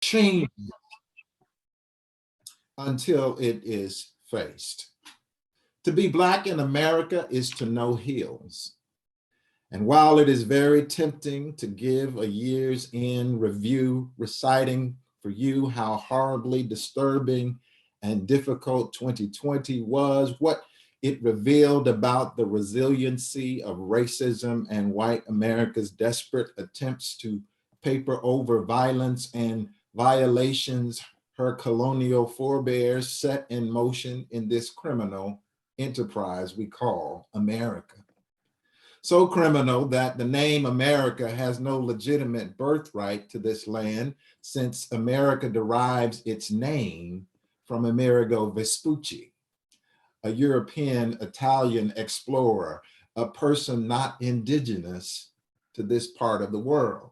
change until it is faced. To be Black in America is to know hills. And while it is very tempting to give a year's end review, reciting for you how horribly disturbing and difficult 2020 was, what it revealed about the resiliency of racism and white America's desperate attempts to paper over violence and violations her colonial forebears set in motion in this criminal enterprise we call America. So criminal that the name America has no legitimate birthright to this land, since America derives its name from Amerigo Vespucci, a European Italian explorer, a person not indigenous to this part of the world.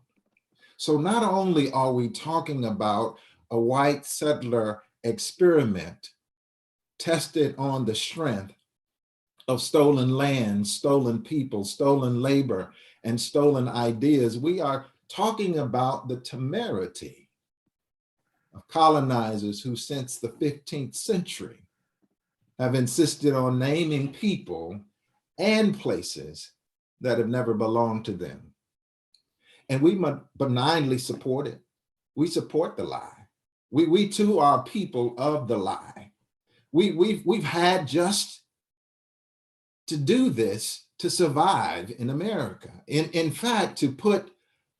So not only are we talking about a white settler experiment tested on the strength of stolen land, stolen people, stolen labor, and stolen ideas, we are talking about the temerity of colonizers who since the 15th century have insisted on naming people and places that have never belonged to them. And we benignly support it. We support the lie. We too are people of the lie. We've had just to do this to survive in America. In fact, to put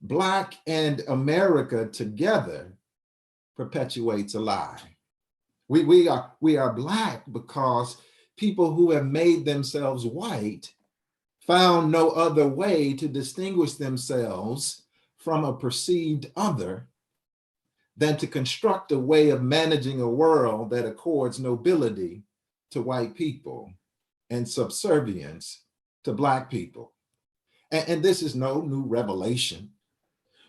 Black and America together perpetuates a lie. We are Black because people who have made themselves white found no other way to distinguish themselves from a perceived other than to construct a way of managing a world that accords nobility to white people and subservience to Black people. And this is no new revelation.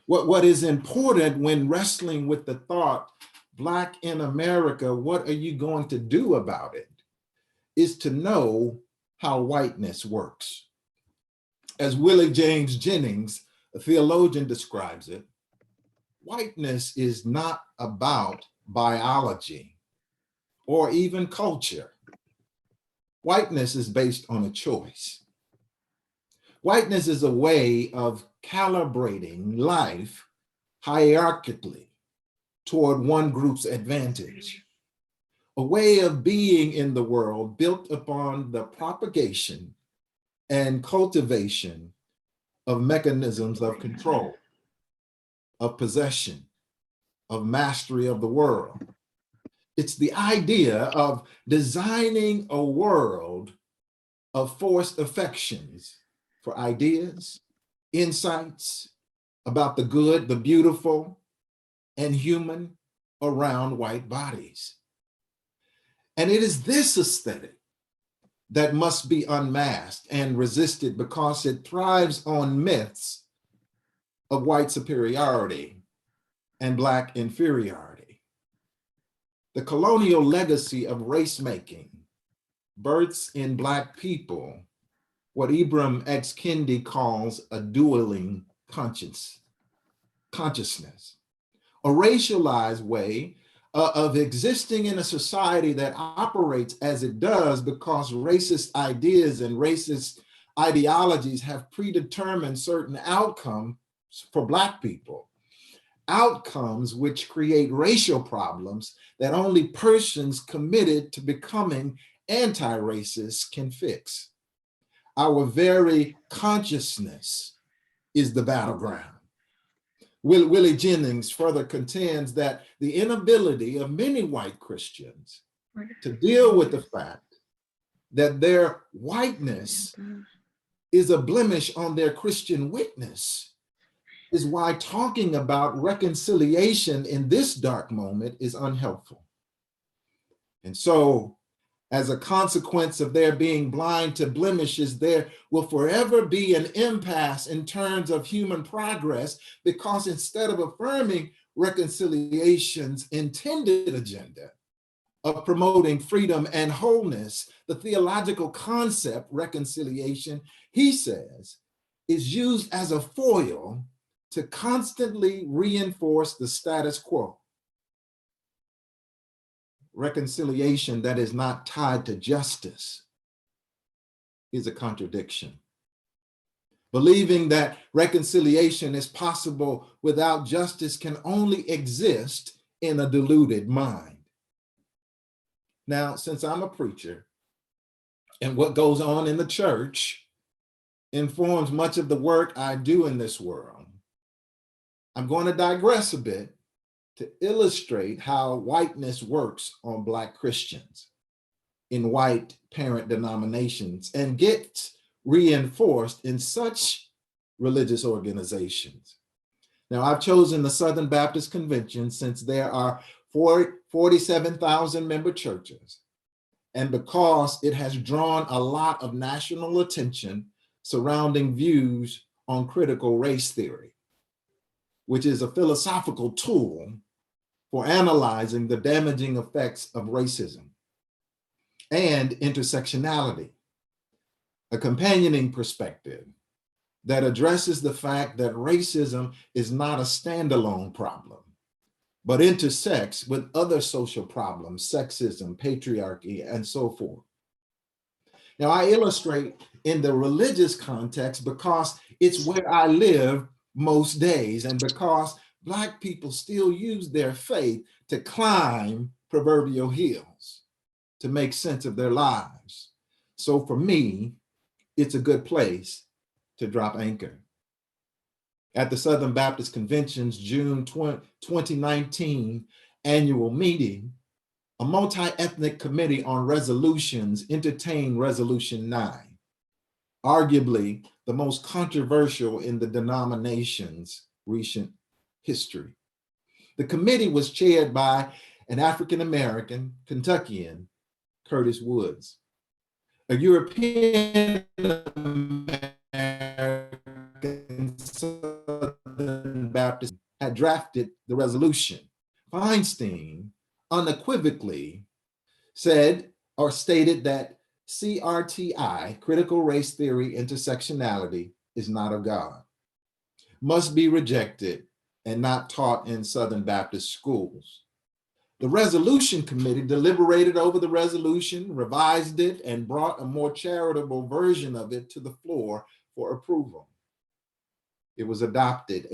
What is important when wrestling with the thought, Black in America, what are you going to do about it, is to know how whiteness works. As Willie James Jennings, a theologian, describes it, whiteness is not about biology or even culture. Whiteness is based on a choice. Whiteness is a way of calibrating life hierarchically toward one group's advantage, a way of being in the world built upon the propagation and cultivation of mechanisms of control, of possession, of mastery of the world. It's the idea of designing a world of forced affections for ideas, insights about the good, the beautiful, and human around white bodies. And it is this aesthetic that must be unmasked and resisted because it thrives on myths of white superiority and Black inferiority. The colonial legacy of race making births in Black people what Ibram X. Kendi calls a dueling consciousness, a racialized way of existing in a society that operates as it does because racist ideas and racist ideologies have predetermined certain outcomes for Black people. Outcomes which create racial problems that only persons committed to becoming anti-racist can fix. Our very consciousness is the battleground. Willie Jennings further contends that the inability of many white Christians to deal with the fact that their whiteness is a blemish on their Christian witness is why talking about reconciliation in this dark moment is unhelpful. And so, as a consequence of their being blind to blemishes, there will forever be an impasse in terms of human progress, because instead of affirming reconciliation's intended agenda of promoting freedom and wholeness, the theological concept reconciliation, he says, is used as a foil to constantly reinforce the status quo. reconciliation that is not tied to justice is a contradiction. Believing that reconciliation is possible without justice can only exist in a deluded mind. Now, since I'm a preacher and what goes on in the church informs much of the work I do in this world, I'm going to digress a bit to illustrate how whiteness works on Black Christians in white parent denominations and gets reinforced in such religious organizations. Now, I've chosen the Southern Baptist Convention since there are 47,000 member churches, and because it has drawn a lot of national attention surrounding views on critical race theory, which is a philosophical tool for analyzing the damaging effects of racism and intersectionality, a companioning perspective that addresses the fact that racism is not a standalone problem, but intersects with other social problems, sexism, patriarchy, and so forth. Now, I illustrate in the religious context because it's where I live most days, and because Black people still use their faith to climb proverbial hills to make sense of their lives. So for me, it's a good place to drop anchor. At the Southern Baptist Convention's June 2019 annual meeting, a multi-ethnic committee on resolutions entertained Resolution 9, arguably the most controversial in the denomination's recent history. The committee was chaired by an African-American Kentuckian, Curtis Woods. A European American Southern Baptist had drafted the resolution. Feinstein unequivocally said or stated that CRTI, critical race theory intersectionality, is not of God, must be rejected and not taught in Southern Baptist schools. The resolution committee deliberated over the resolution, revised it, and brought a more charitable version of it to the floor for approval. It was adopted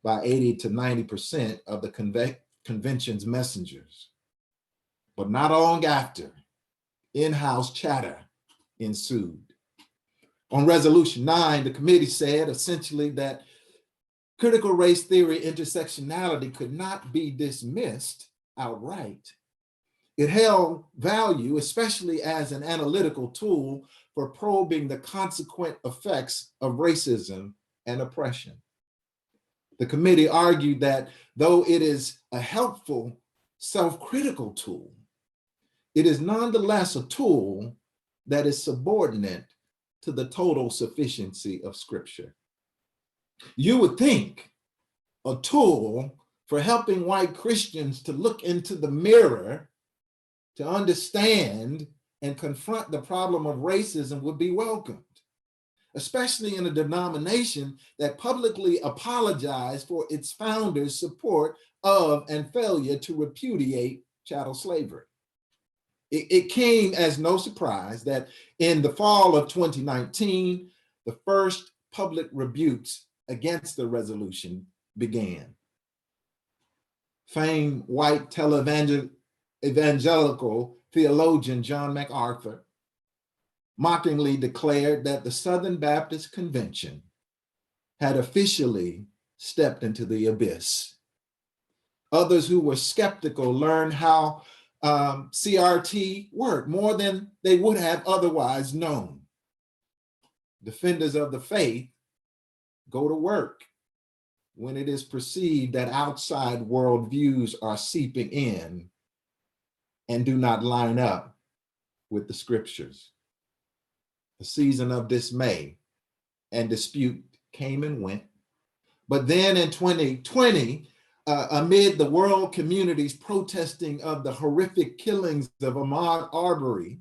by 80 to 90% of the convention's messengers. But not long after, in-house chatter ensued. On Resolution 9, the committee said essentially that critical race theory intersectionality could not be dismissed outright. It held value, especially as an analytical tool for probing the consequent effects of racism and oppression. The committee argued that though it is a helpful self-critical tool, it is nonetheless a tool that is subordinate to the total sufficiency of Scripture. You would think a tool for helping white Christians to look into the mirror, to understand and confront the problem of racism would be welcomed, especially in a denomination that publicly apologized for its founders' support of and failure to repudiate chattel slavery. It came as no surprise that in the fall of 2019, the first public rebukes against the resolution began. Famed white evangelical theologian John MacArthur mockingly declared that the Southern Baptist Convention had officially stepped into the abyss. Others who were skeptical learned how CRT worked more than they would have otherwise known. Defenders of the faith go to work when it is perceived that outside worldviews are seeping in and do not line up with the Scriptures. A season of dismay and dispute came and went. But then in 2020, amid the world community's protesting of the horrific killings of Ahmaud Arbery,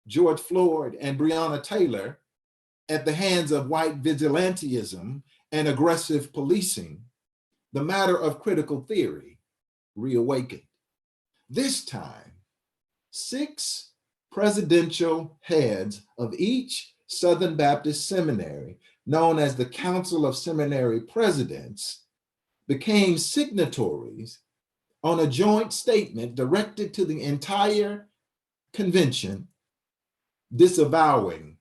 George Floyd, and Breonna Taylor at the hands of white vigilantism and aggressive policing, the matter of critical theory reawakened. This time, 6 presidential heads of each Southern Baptist seminary, known as the Council of Seminary Presidents, became signatories on a joint statement directed to the entire convention disavowing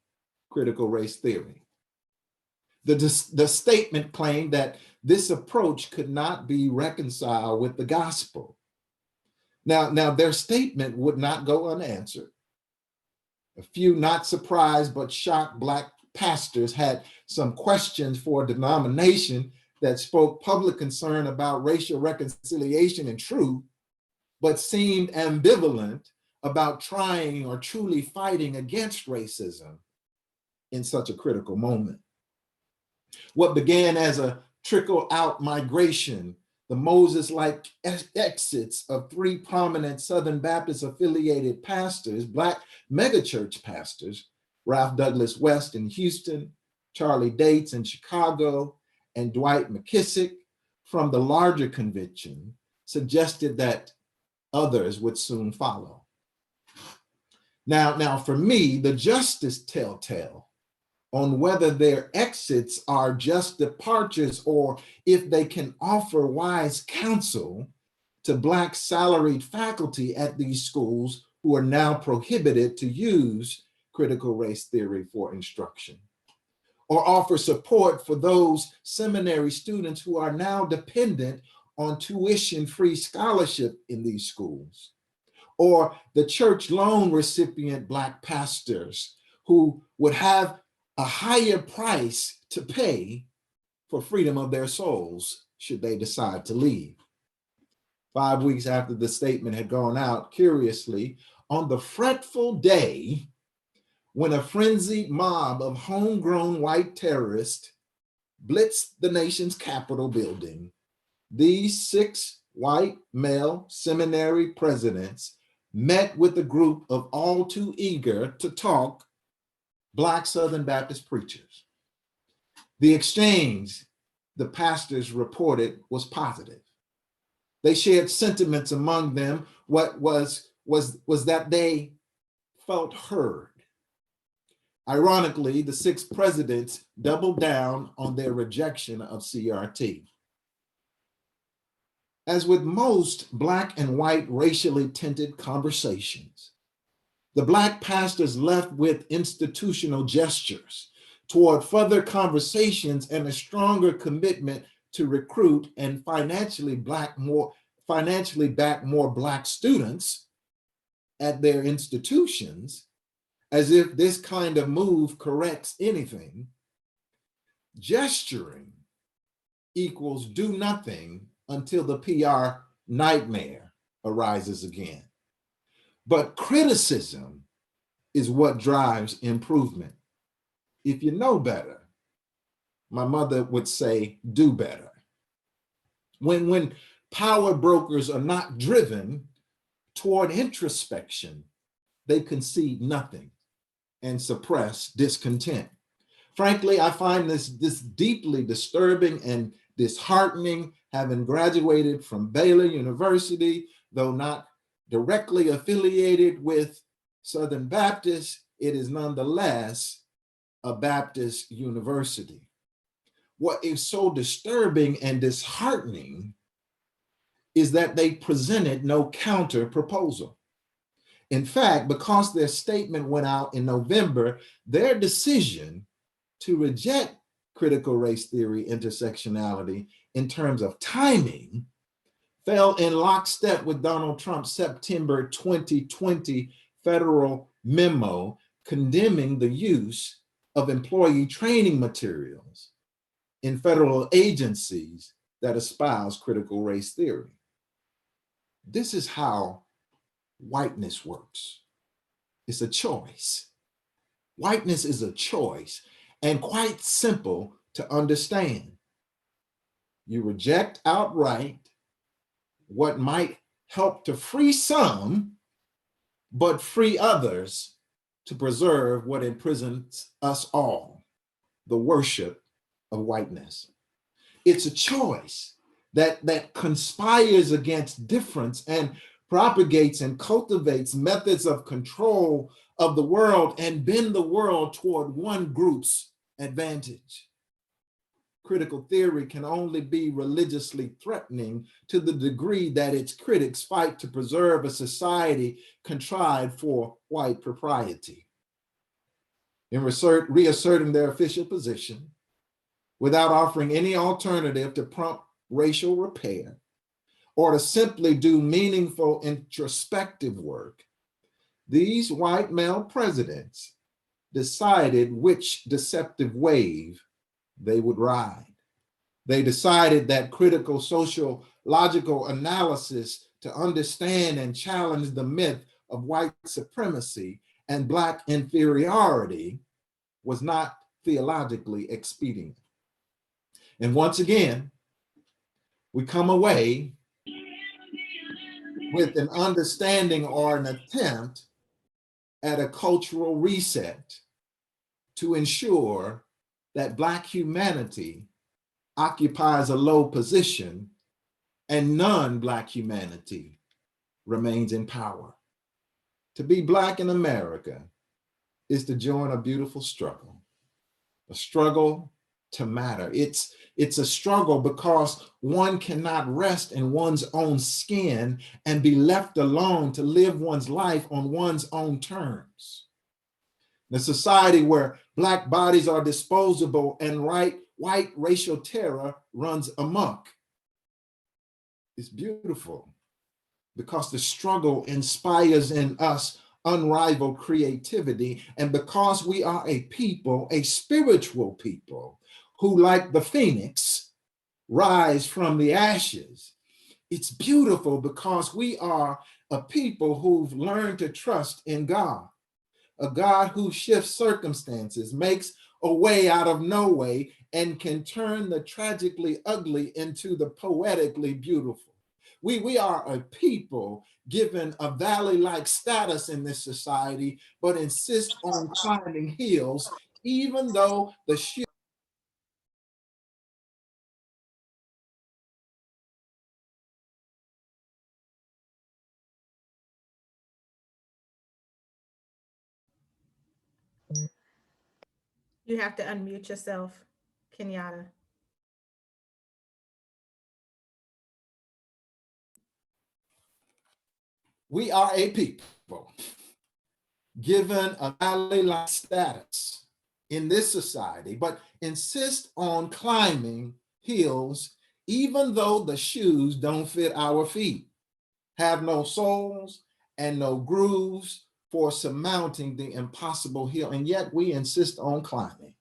critical race theory. The statement claimed that this approach could not be reconciled with the gospel. Now, their statement would not go unanswered. A few not surprised but shocked Black pastors had some questions for a denomination that spoke public concern about racial reconciliation and truth, but seemed ambivalent about trying or truly fighting against racism in such a critical moment. What began as a trickle-out migration, the Moses-like exits of 3 prominent Southern Baptist affiliated pastors, Black megachurch pastors, Ralph Douglas West in Houston, Charlie Dates in Chicago, and Dwight McKissick from the larger convention, suggested that others would soon follow. Now for me, the justice telltale on whether their exits are just departures or if they can offer wise counsel to Black salaried faculty at these schools who are now prohibited to use critical race theory for instruction, or offer support for those seminary students who are now dependent on tuition-free scholarship in these schools, or the church loan recipient Black pastors who would have a higher price to pay for freedom of their souls should they decide to leave. 5 weeks after the statement had gone out, curiously, on the fretful day when a frenzied mob of homegrown white terrorists blitzed the nation's Capitol building, these 6 white male seminary presidents met with a group of all too eager to talk Black Southern Baptist preachers. The exchange, the pastors reported, was positive. They shared sentiments among them. What was that they felt heard. Ironically, the 6 presidents doubled down on their rejection of CRT. As with most Black and white racially tinted conversations, the Black pastors left with institutional gestures toward further conversations and a stronger commitment to recruit and financially back more Black students at their institutions, as if this kind of move corrects anything. Gesturing equals do nothing until the PR nightmare arises again. But criticism is what drives improvement. If you know better, my mother would say, do better. When power brokers are not driven toward introspection, they concede nothing and suppress discontent. Frankly, I find this deeply disturbing and disheartening, having graduated from Baylor University, though not directly affiliated with Southern Baptist, it is nonetheless a Baptist university. What is so disturbing and disheartening is that they presented no counter proposal. In fact, because their statement went out in November, their decision to reject critical race theory intersectionality in terms of timing fell in lockstep with Donald Trump's September 2020 federal memo condemning the use of employee training materials in federal agencies that espouse critical race theory. This is how whiteness works. It's a choice. Whiteness is a choice and quite simple to understand. You reject outright what might help to free some, but free others to preserve what imprisons us all, the worship of whiteness. It's a choice that conspires against difference and propagates and cultivates methods of control of the world and bend the world toward one group's advantage. Critical theory can only be religiously threatening to the degree that its critics fight to preserve a society contrived for white propriety. In reasserting their official position, without offering any alternative to prompt racial repair, or to simply do meaningful introspective work, these white male presidents decided which deceptive wave they would ride. They decided that critical sociological analysis to understand and challenge the myth of white supremacy and Black inferiority was not theologically expedient. And once again, we come away with an understanding or an attempt at a cultural reset to ensure that Black humanity occupies a low position and non-Black humanity remains in power. To be Black in America is to join a beautiful struggle, a struggle to matter. It's a struggle because one cannot rest in one's own skin and be left alone to live one's life on one's own terms. In a society where Black bodies are disposable and white racial terror runs amok, it's beautiful because the struggle inspires in us unrivaled creativity, and because we are a people, a spiritual people, who, like the phoenix, rise from the ashes. It's beautiful because we are a people who've learned to trust in God, a God who shifts circumstances, makes a way out of no way, and can turn the tragically ugly into the poetically beautiful. We are a people given a valley-like status in this society, but insist on climbing hills, even though the You have to unmute yourself, Kenyatta. we are a people given a valley-like status in this society, but insist on climbing hills, even though the shoes don't fit our feet, have no soles and no grooves for surmounting the impossible hill. And yet we insist on climbing,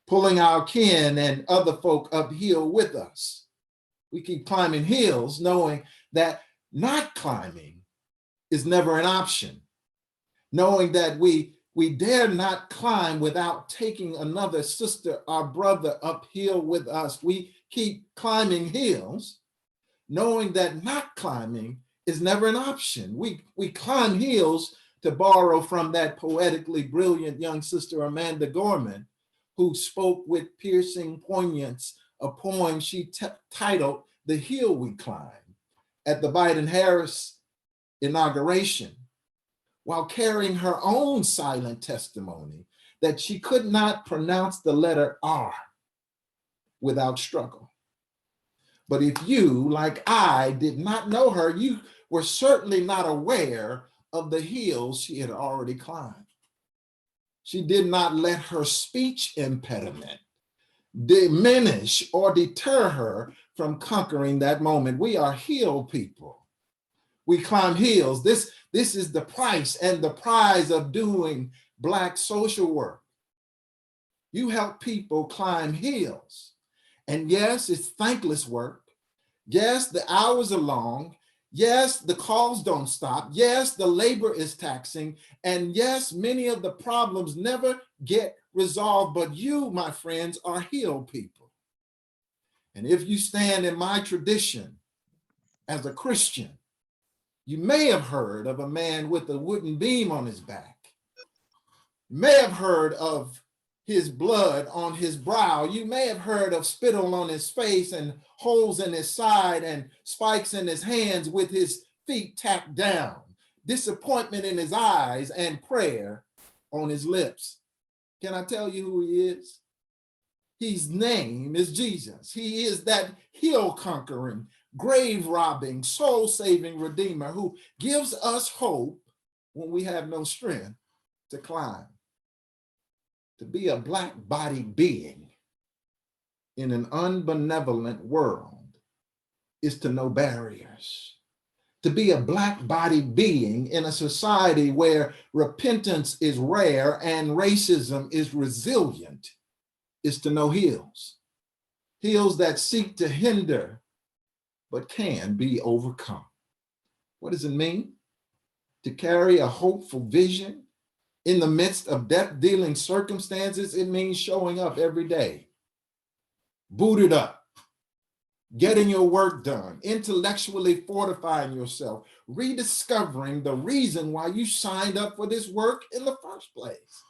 pulling our kin and other folk uphill with us. We keep climbing hills knowing that not climbing is never an option, knowing that we dare not climb without taking another sister or brother uphill with us. We keep climbing hills, knowing that not climbing is never an option. We climb hills, to borrow from that poetically brilliant young sister, Amanda Gorman, who spoke with piercing poignance a poem she titled The Hill We Climb at the Biden-Harris inauguration, while carrying her own silent testimony that she could not pronounce the letter R without struggle. But if you, like I, did not know her, you were certainly not aware of the hills she had already climbed. She did not let her speech impediment diminish or deter her from conquering that moment. We are hill people. We climb hills. This is the price and the prize of doing Black social work. You help people climb hills. And yes, it's thankless work. Yes, the hours are long. Yes, the calls don't stop. Yes, the labor is taxing. And yes, many of the problems never get resolved. But you, my friends, are hill people. And if you stand in my tradition as a Christian, you may have heard of a man with a wooden beam on his back. You may have heard of his blood on his brow. You may have heard of spittle on his face and holes in his side and spikes in his hands with his feet tacked down, disappointment in his eyes, and prayer on his lips. Can I tell you who he is? His name is Jesus. He is that hill conquering, grave robbing, soul saving Redeemer who gives us hope when we have no strength to climb. To be a black bodied being in an unbenevolent world is to know barriers. To be a black bodied being in a society where repentance is rare and racism is resilient is to know hills. Hills that seek to hinder but can be overcome. What does it mean? To carry a hopeful vision in the midst of death-dealing circumstances, it means showing up every day, booted up, getting your work done, intellectually fortifying yourself, rediscovering the reason why you signed up for this work in the first place.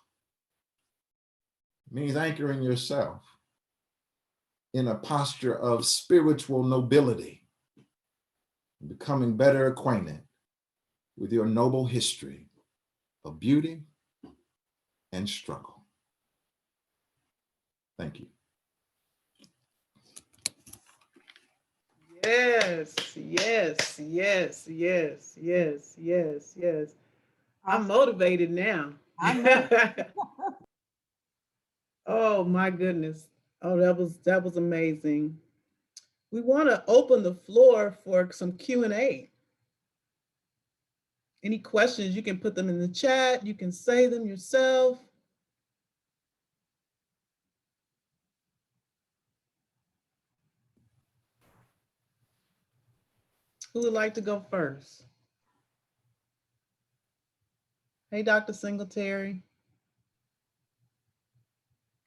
It means anchoring yourself in a posture of spiritual nobility, becoming better acquainted with your noble history of beauty and struggle. Thank you. Yes, yes, yes, yes, yes, yes, yes. I'm motivated now. I know. Oh my goodness. Oh, that was amazing. We want to open the floor for some Q&A. Any questions, you can put them in the chat. You can say them yourself. Who would like to go first? Hey, Dr. Singletary.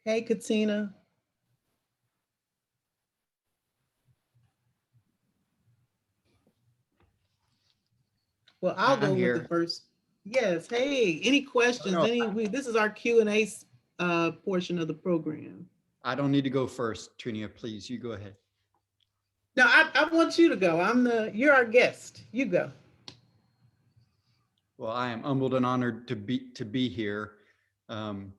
Hey, Katina. Well, I'll go with the first. Yes. Hey, any questions? This is our Q&A portion of the program. I don't need to go first, Trinia. Please, you go ahead. No, I want you to go. You're our guest. You go. Well, I am humbled and honored to be here. And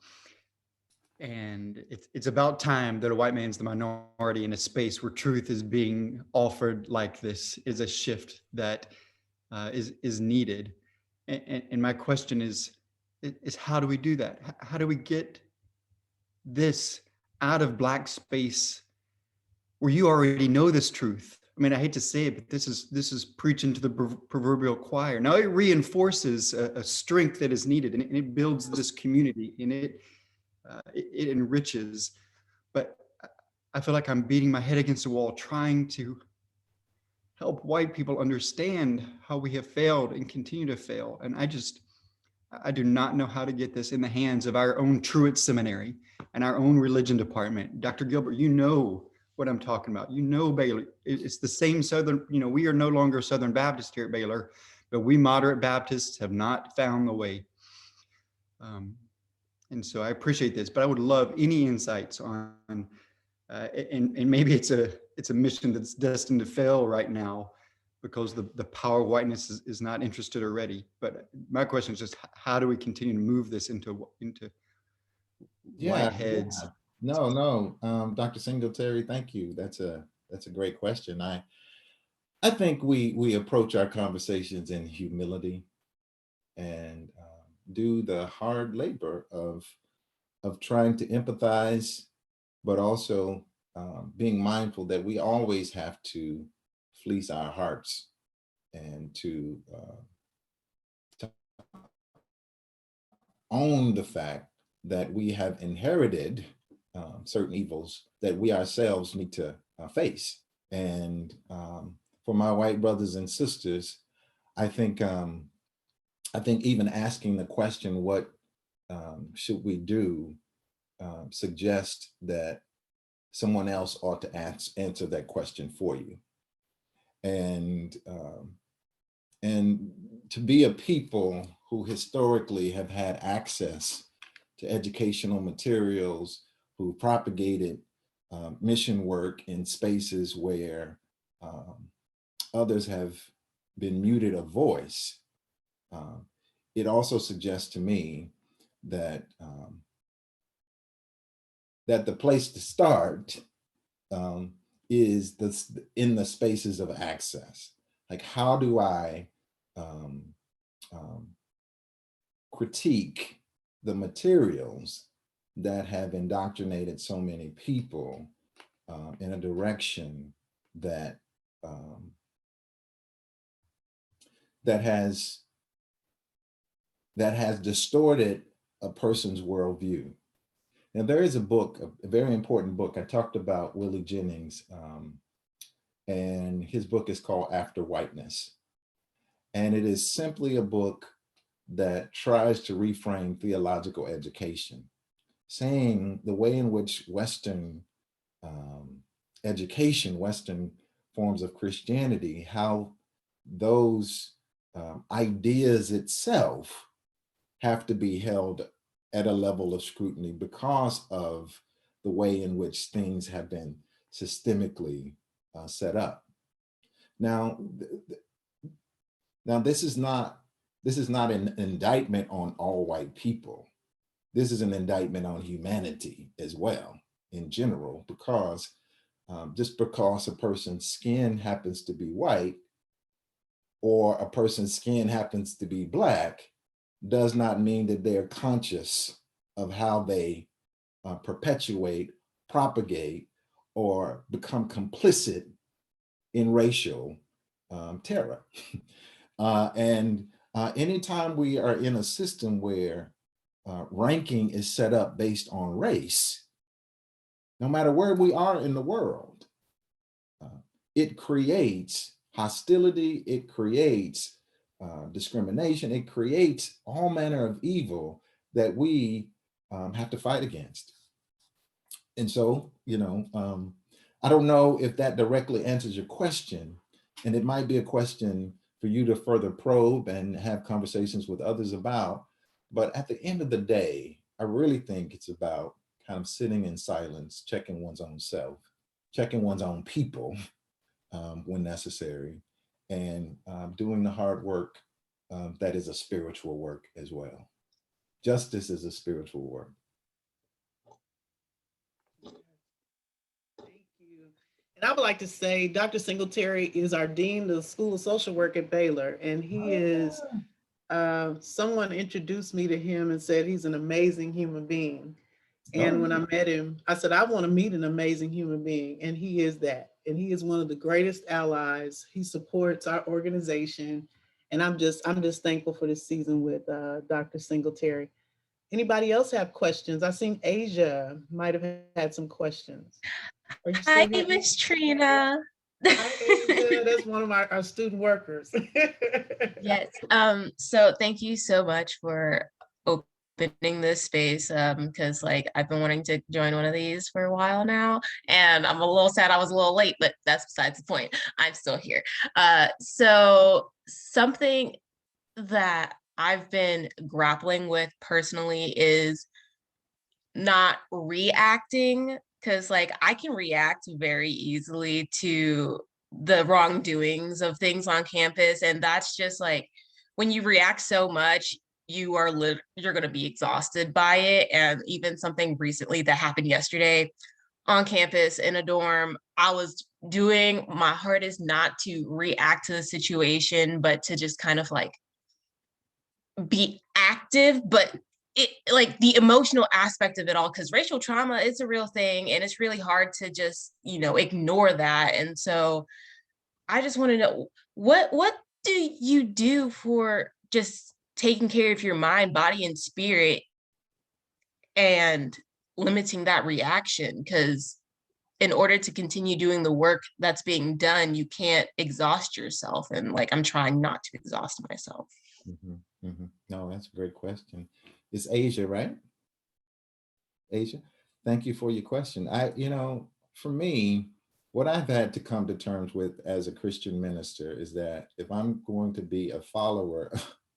it's about time that a white man's the minority in a space where truth is being offered like this. Is a shift that is needed. And my question is how do we do that? How do we get this out of Black space where you already know this truth? I mean, I hate to say it, but this is preaching to the proverbial choir. Now it reinforces a strength that is needed, and it builds this community, and it enriches. But I feel like I'm beating my head against the wall, trying to help white people understand how we have failed and continue to fail. And I do not know how to get this in the hands of our own Truett Seminary and our own religion department. Dr. Gilbert, you know what I'm talking about. You know, Baylor, it's the same Southern, we are no longer Southern Baptist here at Baylor, but we moderate Baptists have not found the way. And so I appreciate this, but I would love any insights on, and maybe it's a mission that's destined to fail right now because the power of whiteness is not interested or ready. But my question is just, how do we continue to move this into white heads? Yeah. No, Dr. Singletary, thank you. That's a great question. I think we approach our conversations in humility and do the hard labor of trying to empathize, but also being mindful that we always have to fleece our hearts and to own the fact that we have inherited certain evils that we ourselves need to face. And for my white brothers and sisters, I think even asking the question, what should we do, suggest that someone else ought to answer that question for you. And to be a people who historically have had access to educational materials, who propagated mission work in spaces where others have been muted a voice, it also suggests to me that that the place to start is in the spaces of access. Like, how do I critique the materials that have indoctrinated so many people in a direction that that has distorted a person's worldview. Now, there is a book, a very important book. I talked about Willie Jennings, and his book is called After Whiteness. And it is simply a book that tries to reframe theological education, saying the way in which Western education, Western forms of Christianity, how those ideas itself have to be held at a level of scrutiny because of the way in which things have been systemically set up. Now, this is not an indictment on all white people. This is an indictment on humanity as well, in general, because just because a person's skin happens to be white or a person's skin happens to be Black does not mean that they're conscious of how they perpetuate, propagate, or become complicit in racial terror. Anytime we are in a system where ranking is set up based on race, no matter where we are in the world, it creates hostility, it creates discrimination, it creates all manner of evil that we have to fight against. And so, I don't know if that directly answers your question, and it might be a question for you to further probe and have conversations with others about. But at the end of the day, I really think it's about kind of sitting in silence, checking one's own self, checking one's own people when necessary, and doing the hard work that is a spiritual work as well. Justice is a spiritual work. Thank you. And I would like to say Dr. Singletary is our Dean of the School of Social Work at Baylor, and he is, someone introduced me to him and said he's an amazing human being. And when I met him, I said, I want to meet an amazing human being. And he is that. And he is one of the greatest allies. He supports our organization. And I'm just thankful for this season with Dr. Singletary. Anybody else have questions? I seen Asia might have had some questions. Hi, Miss Trina. Hi, Asia. That's one of our student workers. Yes. So thank you so much for opening this space, because I've been wanting to join one of these for a while now, and I'm a little sad I was a little late, but that's besides the point. I'm still here. So something that I've been grappling with personally is not reacting, because I can react very easily to the wrongdoings of things on campus, and that's just when you react so much, you're going to be exhausted by it. And even something recently that happened yesterday on campus in a dorm, I was doing my hardest not to react to the situation, but to just kind of be active, but it the emotional aspect of it all, because racial trauma is a real thing and it's really hard to just ignore that. And so I just want to know, what do you do for just taking care of your mind, body, and spirit, and limiting that reaction? Because in order to continue doing the work that's being done, you can't exhaust yourself. And I'm trying not to exhaust myself. Mm-hmm, mm-hmm. No, that's a great question. It's Asia, right? Asia, thank you for your question. For me, what I've had to come to terms with as a Christian minister is that if I'm going to be a follower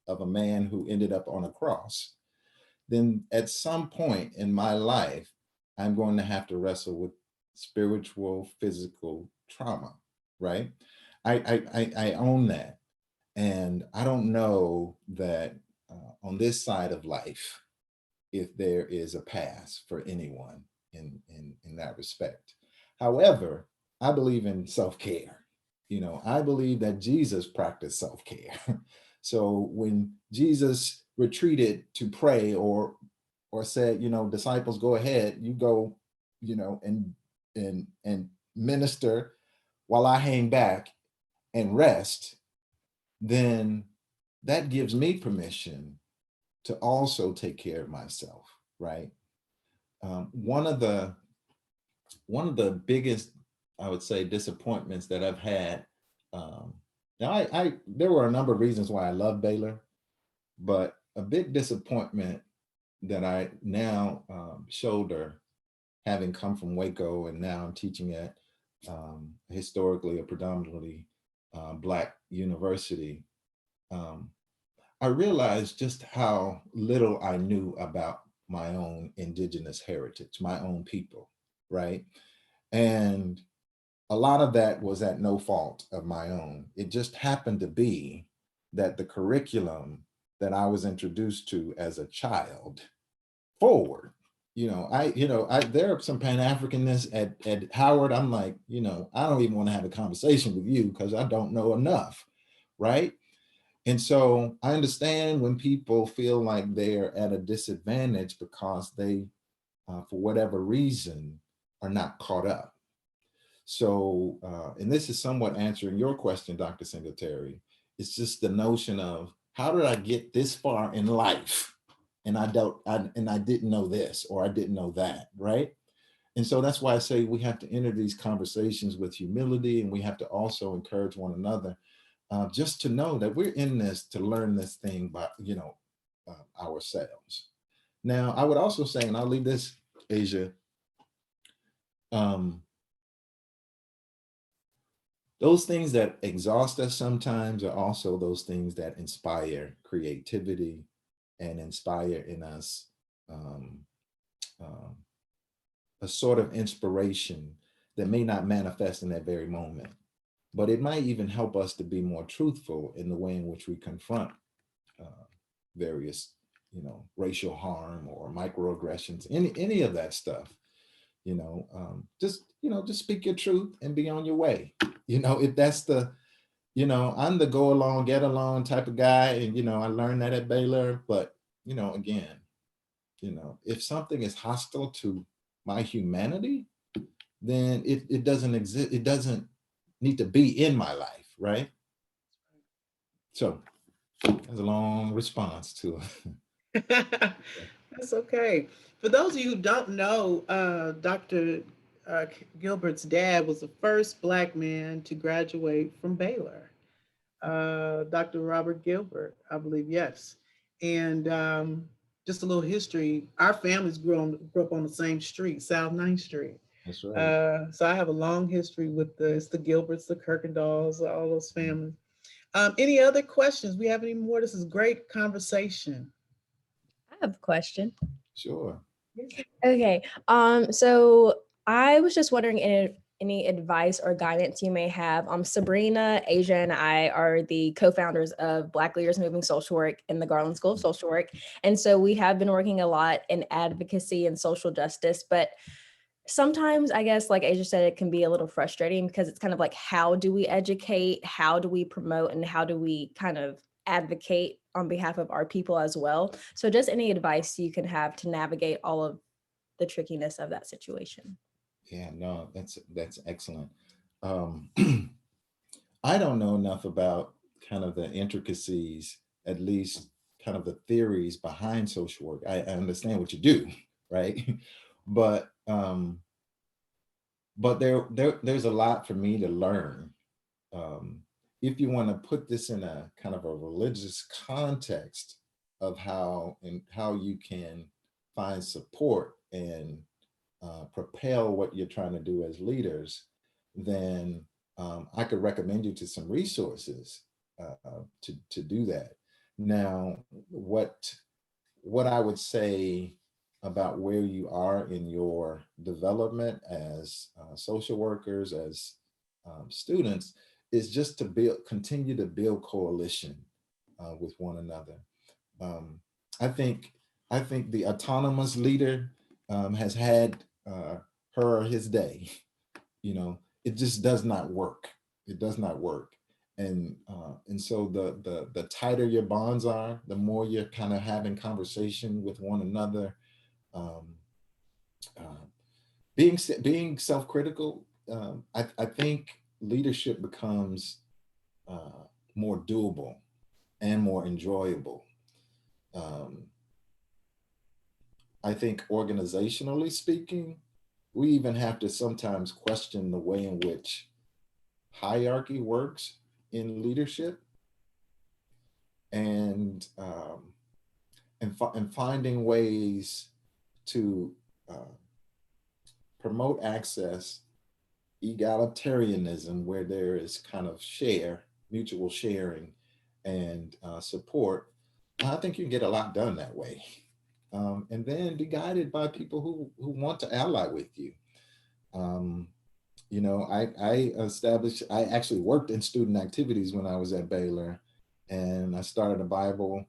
of a man who ended up on a cross, then at some point in my life, I'm going to have to wrestle with spiritual, physical trauma, right? I own that. And I don't know that on this side of life, if there is a pass for anyone in that respect. However, I believe in self-care. I believe that Jesus practiced self-care. So when Jesus retreated to pray or said, disciples, go ahead, you go, and minister while I hang back and rest, then that gives me permission to also take care of myself, right? One of the biggest, I would say, disappointments that I've had. Now, there were a number of reasons why I love Baylor, but a big disappointment that I now shoulder, having come from Waco, and now I'm teaching at historically a predominantly Black university. I realized just how little I knew about my own indigenous heritage, my own people, right? And a lot of that was at no fault of my own. It just happened to be that the curriculum that I was introduced to as a child forward, there are some Pan-Africanness at Howard. I'm like, I don't even want to have a conversation with you because I don't know enough, right? And so I understand when people feel like they're at a disadvantage because they, for whatever reason, are not caught up. So, and this is somewhat answering your question, Dr. Singletary. It's just the notion of, how did I get this far in life? And I didn't know this, or I didn't know that, right? And so that's why I say we have to enter these conversations with humility, and we have to also encourage one another, just to know that we're in this to learn this thing by, ourselves. Now, I would also say, and I'll leave this, Asia, those things that exhaust us sometimes are also those things that inspire creativity and inspire in us a sort of inspiration that may not manifest in that very moment, but it might even help us to be more truthful in the way in which we confront various, racial harm or microaggressions, any of that stuff. Just speak your truth and be on your way. If that's the, I'm the go along, get along type of guy. And, I learned that at Baylor, but, again, if something is hostile to my humanity, then it doesn't exist. It doesn't need to be in my life, right? So that's a long response to That's okay. For those of you who don't know, Dr. Gilbert's dad was the first Black man to graduate from Baylor. Dr. Robert Gilbert, I believe, yes. And just a little history. Our families grew up on the same street, South 9th Street. That's right. So I have a long history with the Gilberts, the Kirkendalls, all those families. Any other questions? We have any more? This is great conversation. I have a question. Sure. Okay. So I was just wondering if any advice or guidance you may have. Sabrina, Asia, and I are the co-founders of Black Leaders Moving Social Work in the Garland School of Social Work. And so we have been working a lot in advocacy and social justice, but sometimes, I guess, like Asia said, it can be a little frustrating because it's kind of like, how do we educate? How do we promote? And how do we kind of advocate on behalf of our people as well? So just any advice you can have to navigate all of the trickiness of that situation. Yeah, no, that's excellent. I don't know enough about kind of the intricacies, at least kind of the theories behind social work. I understand what you do, right? But there's a lot for me to learn. If you want to put this in a kind of a religious context of how you can find support and propel what you're trying to do as leaders, then I could recommend you to some resources to do that. Now, what I would say about where you are in your development as social workers, as students, is just to continue to build coalition with one another. I think the autonomous leader has had her or his day. You know, it just does not work. It does not work. And so the tighter your bonds are, the more you're kind of having conversation with one another. Um, being self-critical, I think leadership becomes more doable and more enjoyable. I think organizationally speaking, we even have to sometimes question the way in which hierarchy works in leadership, and finding ways to promote access, egalitarianism, where there is kind of mutual sharing and support. I think you can get a lot done that way. And then be guided by people who want to ally with you. You know, I actually worked in student activities when I was at Baylor, and I started a Bible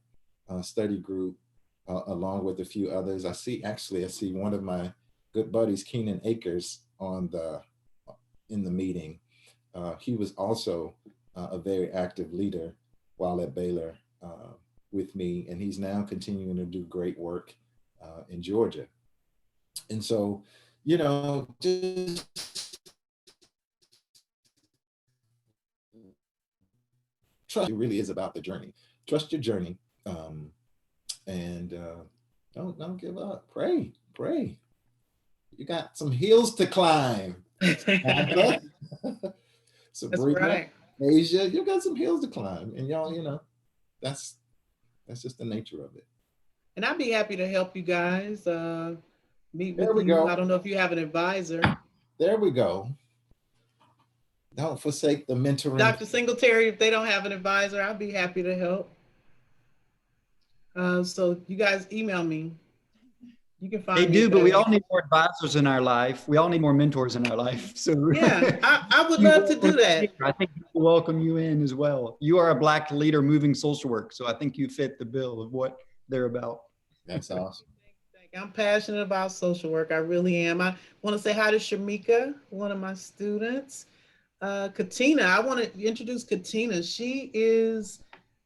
study group along with a few others. I see one of my good buddies, Keenan Akers, in the meeting. He was also a very active leader while at Baylor with me, and he's now continuing to do great work in Georgia. And so, you know, just trust. It really is about the journey. Trust your journey, and don't give up. Pray. You got some hills to climb. Sabrina, right. Asia, you got some hills to climb, and y'all, you know, that's just the nature of it. And I'd be happy to help you guys meet There with we you. go. I don't know if you have an advisor. There we go. Don't forsake the mentoring. Dr. Singletary, if they don't have an advisor, I'd be happy to help. So you guys email me. You can find They me. do, but we all need more advisors in our life. We all need more mentors in our life. So Yeah, I would love to do that. I think people welcome you in as well. You are a Black leader moving social work, so I think you fit the bill of what they're about. That's awesome. I'm passionate about social work. I really am. I want to say hi to Shamika, one of my students. Katina, I want to introduce Katina. She is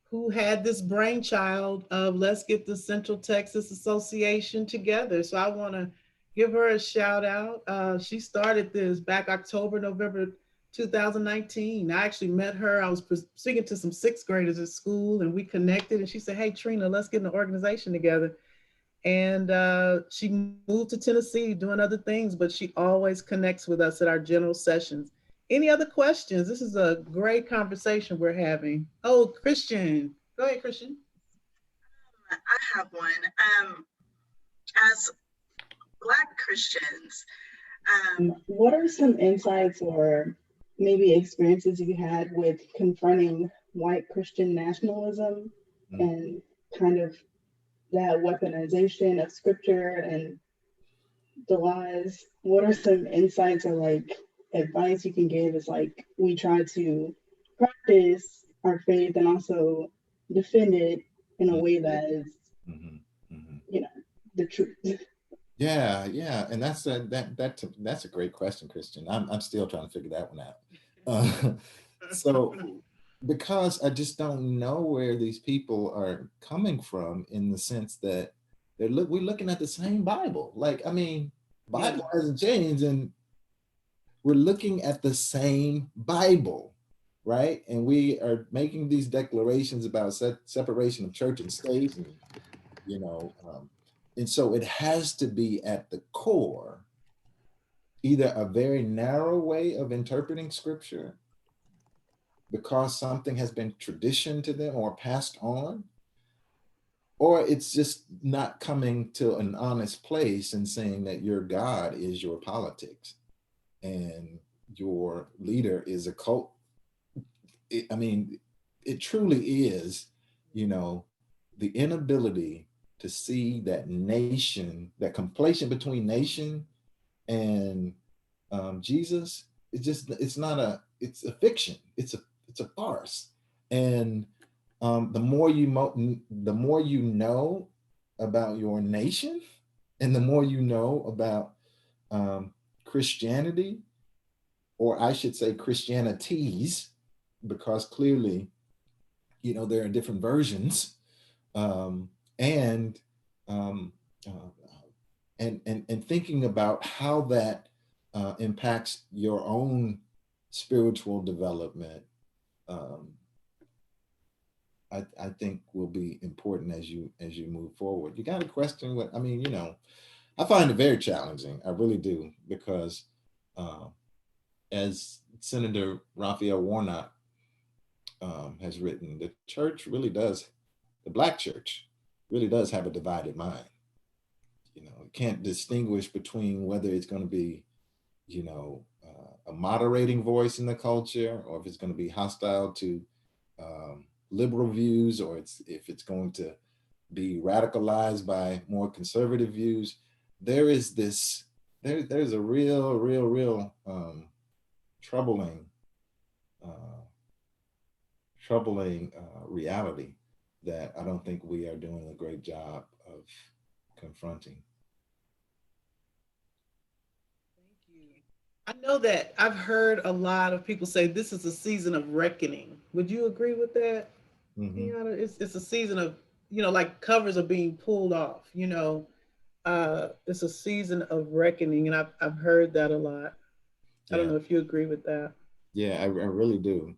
who had this brainchild of let's get the Central Texas Association together. So I want to give her a shout out. She started this back November 2019. I actually met her. I was speaking to some sixth graders at school, and we connected, and she said, hey, Trina, let's get an organization together. And she moved to Tennessee doing other things, but she always connects with us at our general sessions. Any other questions? This is a great conversation we're having. Oh, Christian. Go ahead, Christian. I have one. As Black Christians, what are some insights or maybe experiences you had with confronting white Christian nationalism and kind of that weaponization of scripture and the lies? What are some insights or like advice you can give as like we try to practice our faith and also defend it in a way that is, you know, the truth? Yeah, and that's a great question, Christian. I'm still trying to figure that one out. So, because I just don't know where these people are coming from, in the sense that we're looking at the same Bible. Like, I mean, Bible hasn't changed, and we're looking at the same Bible, right? And we are making these declarations about separation of church and state, and you know, and so it has to be at the core either a very narrow way of interpreting scripture because something has been tradition to them or passed on, or it's just not coming to an honest place and saying that your God is your politics and your leader is a cult. I mean, it truly is, you know, the inability to see that nation, that conflation between nation and Jesus it's not it's a fiction. It's a farce. And the more you know about your nation, and the more you know about Christianity, or I should say Christianities, because clearly, there are different versions, and um, and thinking about how that impacts your own spiritual development, um, I think will be important as you move forward. You got to question what I mean. I find it very challenging. I really do, because as Senator Raphael Warnock has written, the Black church really does have a divided mind. It can't distinguish between whether it's going to be, a moderating voice in the culture, or if it's going to be hostile to liberal views, or if it's going to be radicalized by more conservative views. There's a real troubling reality that I don't think we are doing a great job of confronting. Thank you. I know that I've heard a lot of people say this is a season of reckoning. Would you agree with that? Mm-hmm. It's a season of, like covers are being pulled off, it's a season of reckoning, and I've heard that a lot. I don't Yeah, know if you agree with that. yeah, I really do.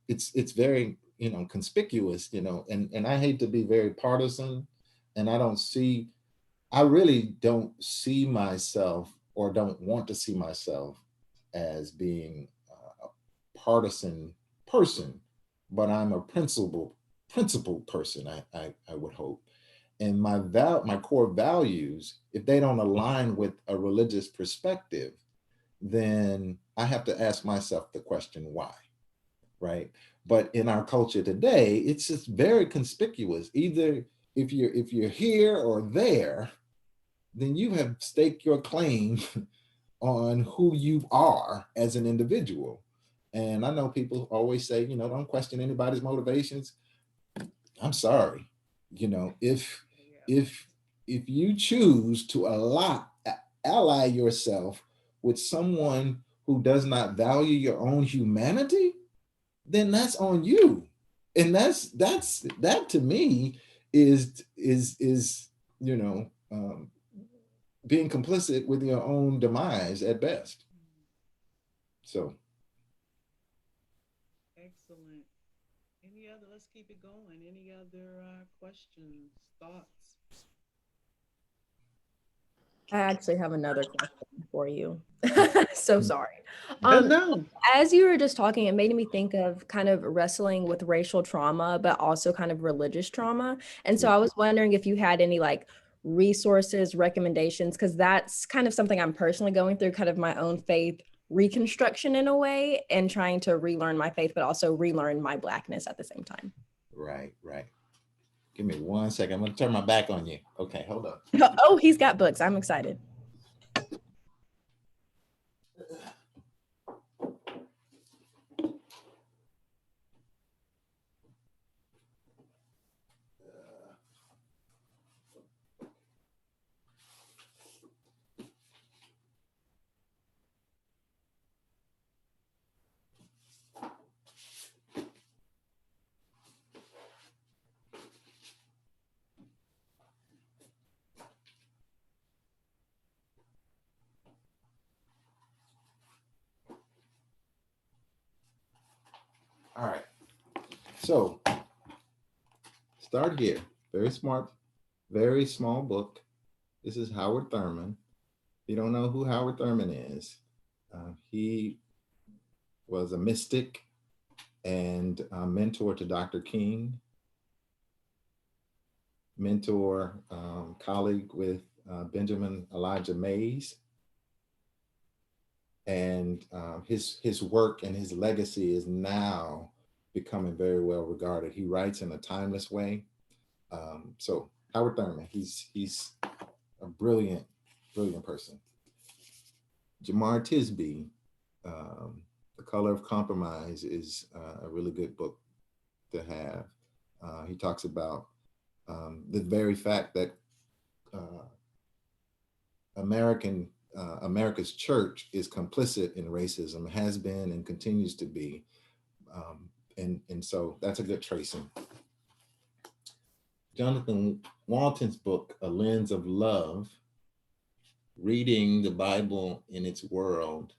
It's very conspicuous, and I hate to be very partisan, and I really don't see myself, or don't want to see myself, as being a partisan person, but I'm a principled person. I would hope, and my core values, if they don't align with a religious perspective, then I have to ask myself the question why, right? But in our culture today, it's just very conspicuous. Either if you're here or there, then you have staked your claim on who you are as an individual. And I know people always say, don't question anybody's motivations. I'm sorry. If Yeah. if if you choose to ally yourself with someone who does not value your own humanity, then that's on you. And that to me is being complicit with your own demise at best. So Excellent. Any other? Let's keep it going. Any other questions, thoughts? I actually have another question for you. So sorry. Oh Um, no. as you were just talking, it made me think of kind of wrestling with racial trauma, but also kind of religious trauma. And so I was wondering if you had any like resources, recommendations, because that's kind of something I'm personally going through, kind of my own faith reconstruction in a way, and trying to relearn my faith, but also relearn my Blackness at the same time. right. Give me 1 second. I'm gonna turn my back on you. Okay, hold on. Oh, he's got books. I'm excited. All right. So start here. Very smart, very small book. This is Howard Thurman. If you don't know who Howard Thurman is, he was a mystic and a mentor to Dr. King, mentor, colleague with Benjamin Elijah Mays. And his work and his legacy is now becoming very well regarded. He writes in a timeless way. So Howard Thurman, he's a brilliant person. Jamar Tisby The Color of Compromise is a really good book to have. He talks about the very fact that America's church is complicit in racism, has been and continues to be. And so that's a good tracing. Jonathan Walton's book, A Lens of Love, Reading the Bible in Its World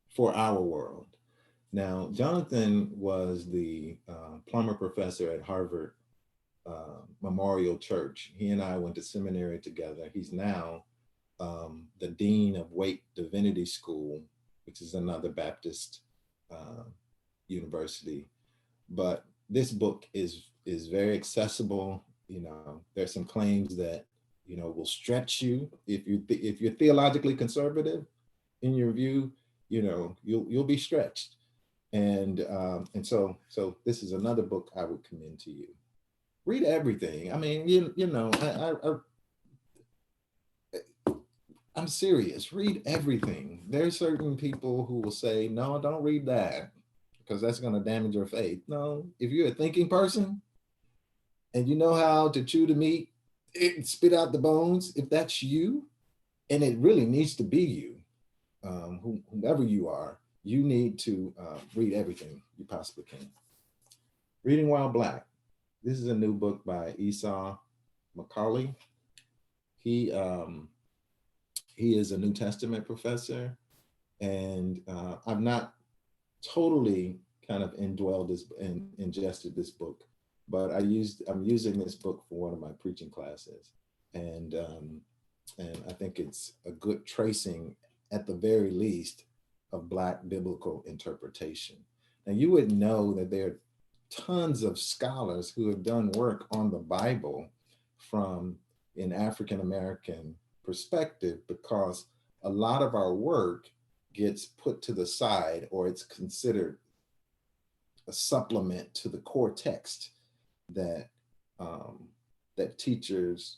for Our World. Now, Jonathan was the Plummer professor at Harvard Memorial Church. He and I went to seminary together. He's now the dean of Wake Divinity School, which is another Baptist university. But this book is very accessible. You know, there's some claims that, you know, will stretch you if you're theologically conservative in your view. You know, you'll be stretched. And so this is another book I would commend to you. Read everything. I mean, you know, I'm serious. Read everything. There's certain people who will say, no, don't read that because that's going to damage your faith. No, if you're a thinking person and you know how to chew the meat and spit out the bones, if that's you, and it really needs to be you, whoever you are, you need to read everything you possibly can. Reading While Black. This is a new book by Esau McCaulley. He is a New Testament professor, and I've not totally kind of ingested this book, but I'm using this book for one of my preaching classes, and I think it's a good tracing, at the very least, of Black biblical interpretation. Now, you would know that there are tons of scholars who have done work on the Bible from an African American perspective, because a lot of our work gets put to the side, or it's considered a supplement to the core text that that teachers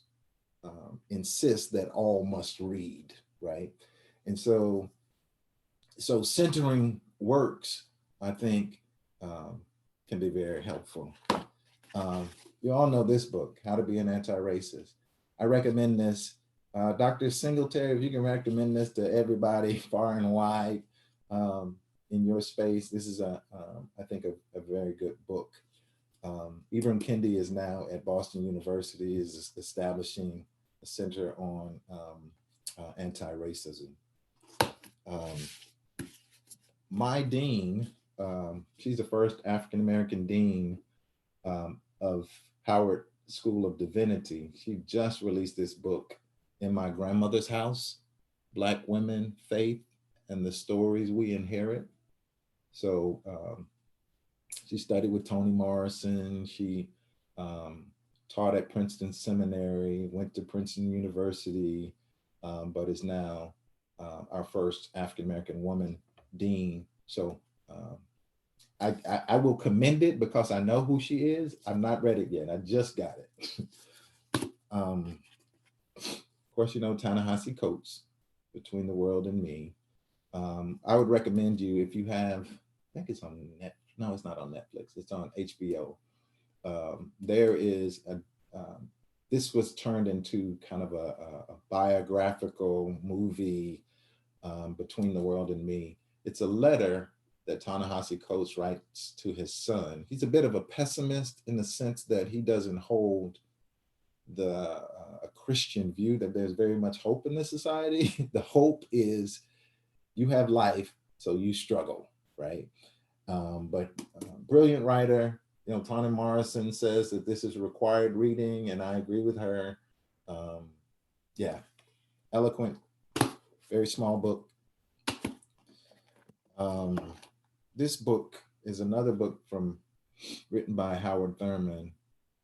insist that all must read, right? And so centering works, I think, can be very helpful. You all know this book, How to Be an Anti-Racist. I recommend this. Dr. Singletary, if you can recommend this to everybody far and wide in your space, this is I think a very good book. Ibram Kendi is now at Boston University, is establishing a center on anti-racism. My dean, she's the first African-American dean of Howard School of Divinity. She just released this book, In My Grandmother's House, Black Women, Faith, and the Stories We Inherit. So she studied with Toni Morrison. She taught at Princeton Seminary, went to Princeton University, but is now our first African-American woman dean. So I will commend it because I know who she is. I'm not read it yet. I just got it. Of course, you know Ta-Nehisi Coates, Between the World and Me. I would recommend you, if you have, I think it's on no, it's not on Netflix. It's on HBO. There is this was turned into kind of a biographical movie, Between the World and Me. It's a letter that Ta-Nehisi Coates writes to his son. He's a bit of a pessimist in the sense that he doesn't hold a Christian view that there's very much hope in this society. The hope is you have life, so you struggle, right? But brilliant writer. You know, Toni Morrison says that this is required reading, and I agree with her. Yeah, eloquent, very small book. This book is another book written by Howard Thurman,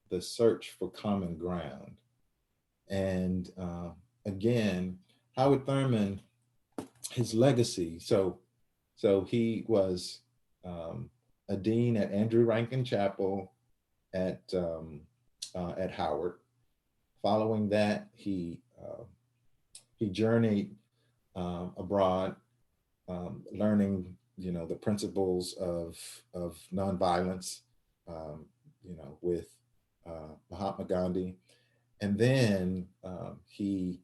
The Search for Common Ground. And again, Howard Thurman, his legacy. So he was a dean at Andrew Rankin Chapel at Howard. Following that, he journeyed abroad learning, the principles of nonviolence, with Mahatma Gandhi. And then he,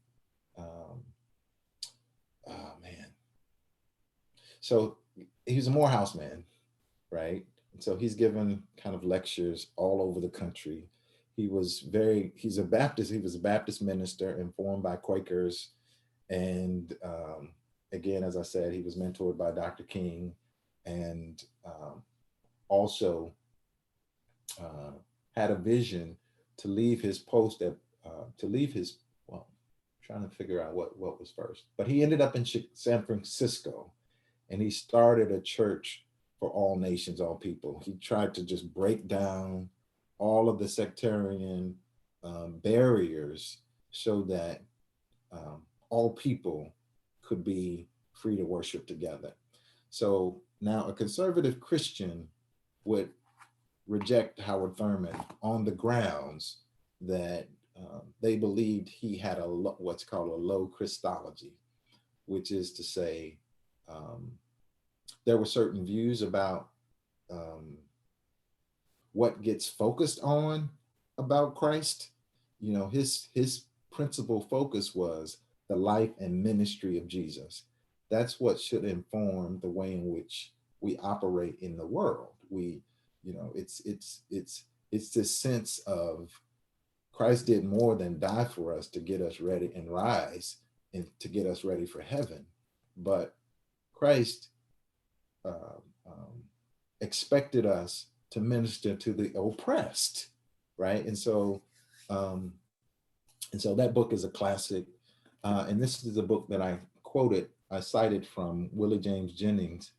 um, oh man, so he's a Morehouse man, right? And so he's given kind of lectures all over the country. He's a Baptist. He was a Baptist minister informed by Quakers. And again, as I said, he was mentored by Dr. King, and also had a vision to leave his post well, trying to figure out what was first. But he ended up in San Francisco, and he started a church for all nations, all people. He tried to just break down all of the sectarian barriers so that all people could be free to worship together. So now a conservative Christian would reject Howard Thurman on the grounds that they believed he had what's called a low Christology, which is to say there were certain views about what gets focused on about Christ. His principal focus was the life and ministry of Jesus. That's what should inform the way in which we operate in the world. It's this sense of Christ did more than die for us to get us ready and rise and to get us ready for heaven. But Christ expected us to minister to the oppressed, right? And so that book is a classic. And this is a book that I cited from Willie James Jennings,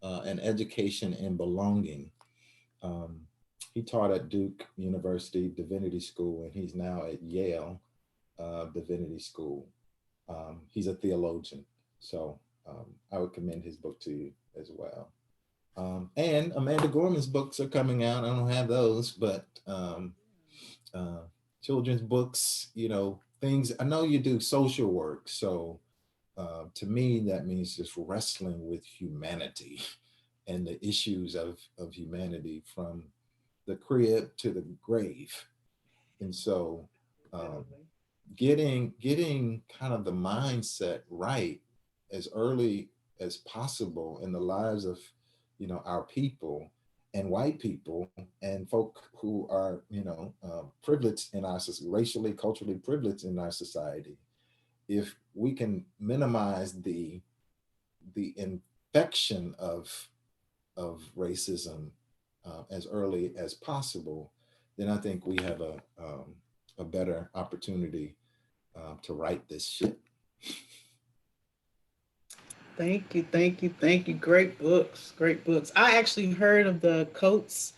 An Education in Belonging. He taught at Duke University Divinity School, and he's now at Yale Divinity School. He's a theologian, so I would commend his book to you as well. And Amanda Gorman's books are coming out. I don't have those, but children's books, things. I know you do social work, so to me that means just wrestling with humanity and the issues of humanity from the crib to the grave. And so getting kind of the mindset right as early as possible in the lives of our people and white people and folk who are privileged in our racially, culturally privileged in our society. If we can minimize the infection of racism as early as possible, then I think we have a better opportunity to right this ship. Thank you, thank you, thank you. Great books, great books. I actually heard of the Coates.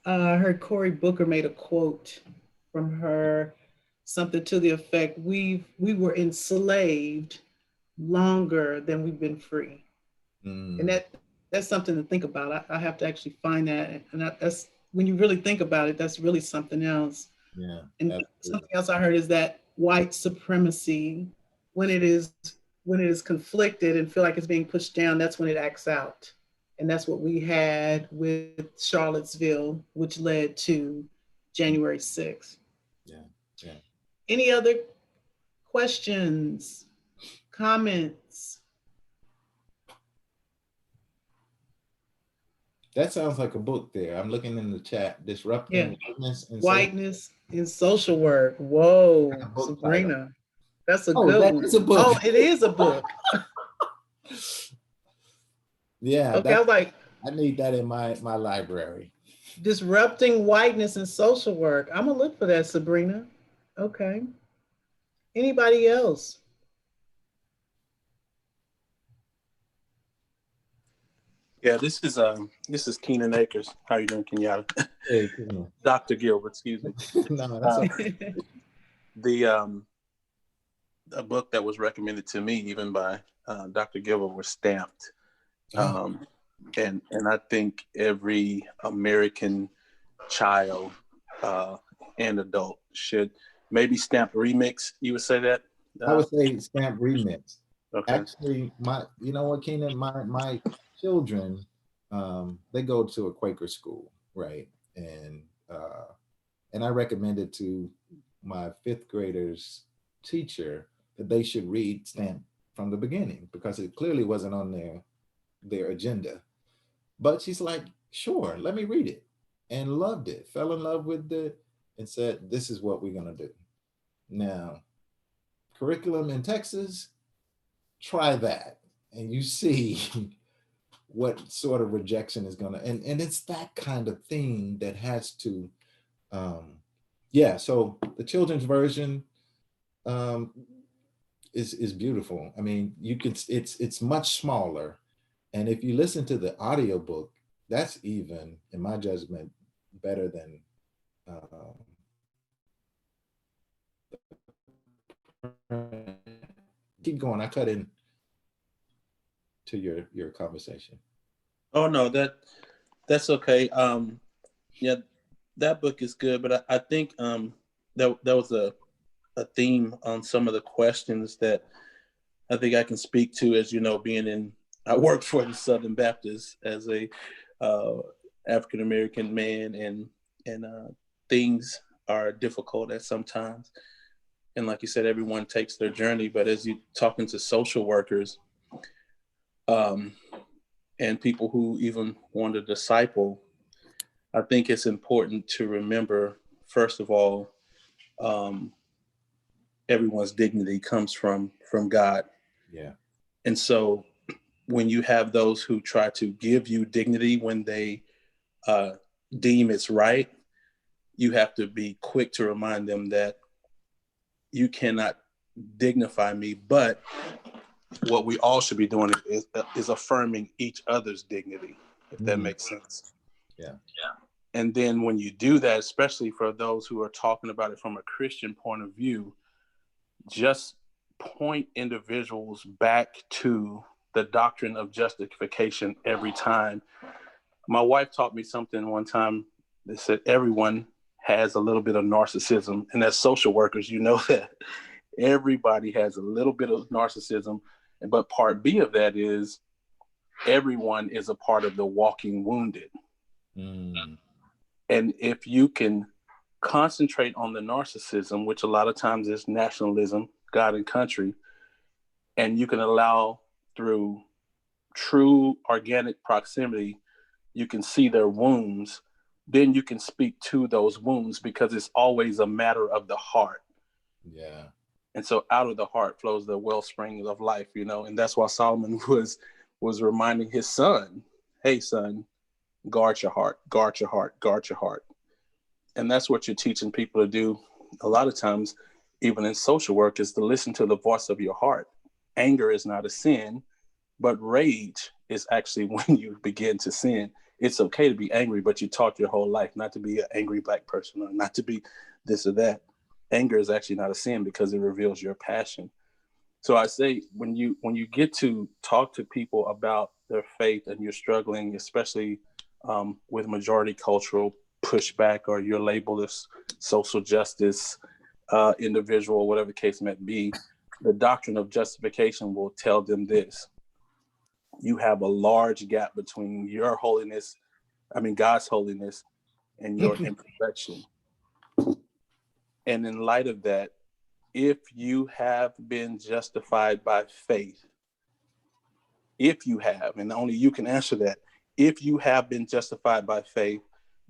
I heard Cory Booker made a quote from her, something to the effect, we were enslaved longer than we've been free. And that's something to think about. I have to actually find that. And that's, when you really think about it, that's really something else. Yeah. And absolutely. something else I heard is that white supremacy, when it is conflicted and feel like it's being pushed down, that's when it acts out. And that's what we had with Charlottesville, which led to January 6th. Yeah. Yeah. Any other questions, comments? That sounds like a book there. I'm looking in the chat. Disrupting Whiteness in Social Work. Whoa, Sabrina. Title. That's a good one. Is a book. Oh, it is a book. Yeah. Okay, I was like, I need that in my library. Disrupting Whiteness in Social Work. I'm gonna look for that, Sabrina. Okay. Anybody else? Yeah, this is Keenan Akers. How you doing, Kenyatta? Hey, Keenan. Dr. Gilbert, excuse me. No, that's okay. A book that was recommended to me even by Dr. Gilbert was Stamped. And I think every American child and adult should maybe Stamped Remix. You would say that? I would say Stamped Remix. Okay. Actually, you know what, Keenan, my children, they go to a Quaker school, right? And and I recommended to my fifth graders teacher that they should read Stamp from the beginning because it clearly wasn't on their agenda. But she's like, sure, let me read it, and loved it, fell in love with it, and said, this is what we're gonna do. Now, curriculum in Texas, try that, and you see what sort of rejection is gonna, and it's that kind of thing that has to, um, yeah. So the children's version um, is beautiful. I mean, you can, it's much smaller, and if you listen to the audiobook, that's even, in my judgment, better than. Keep going. I cut in to your conversation. Oh no, that's okay. Yeah, that book is good, but I think that was a theme on some of the questions that I think I can speak to, as you know, being in, I work for the Southern Baptist as a African American man, and things are difficult at sometimes. And like you said, everyone takes their journey, but as you talking to social workers, um, and people who even want to disciple, I think it's important to remember, first of all, um, everyone's dignity comes from God. Yeah. And so when you have those who try to give you dignity when they uh, deem it's right, you have to be quick to remind them that you cannot dignify me. But what we all should be doing is affirming each other's dignity, if that makes sense. Yeah. And then when you do that, especially for those who are talking about it from a Christian point of view, just point individuals back to the doctrine of justification every time. My wife taught me something one time that said everyone has a little bit of narcissism. And as social workers, you know that everybody has a little bit of narcissism. But part B of that is everyone is a part of the walking wounded. Mm. And if you can concentrate on the narcissism, which a lot of times is nationalism, God and country, and you can allow through true organic proximity, you can see their wounds, then you can speak to those wounds because it's always a matter of the heart. Yeah. And so out of the heart flows the wellspring of life, you know, and that's why Solomon was reminding his son, hey, son, guard your heart, guard your heart, guard your heart. And that's what you're teaching people to do a lot of times, even in social work, is to listen to the voice of your heart. Anger is not a sin, but rage is actually when you begin to sin. It's okay to be angry, but you taught your whole life not to be an angry Black person or not to be this or that. Anger is actually not a sin because it reveals your passion. So I say when you get to talk to people about their faith and you're struggling, especially with majority cultural pushback, or you're labeled as social justice individual, whatever the case may be, the doctrine of justification will tell them this: you have a large gap between your holiness, God's holiness, and your imperfection. And in light of that, if you have been justified by faith, if you have, and only you can answer that, if you have been justified by faith,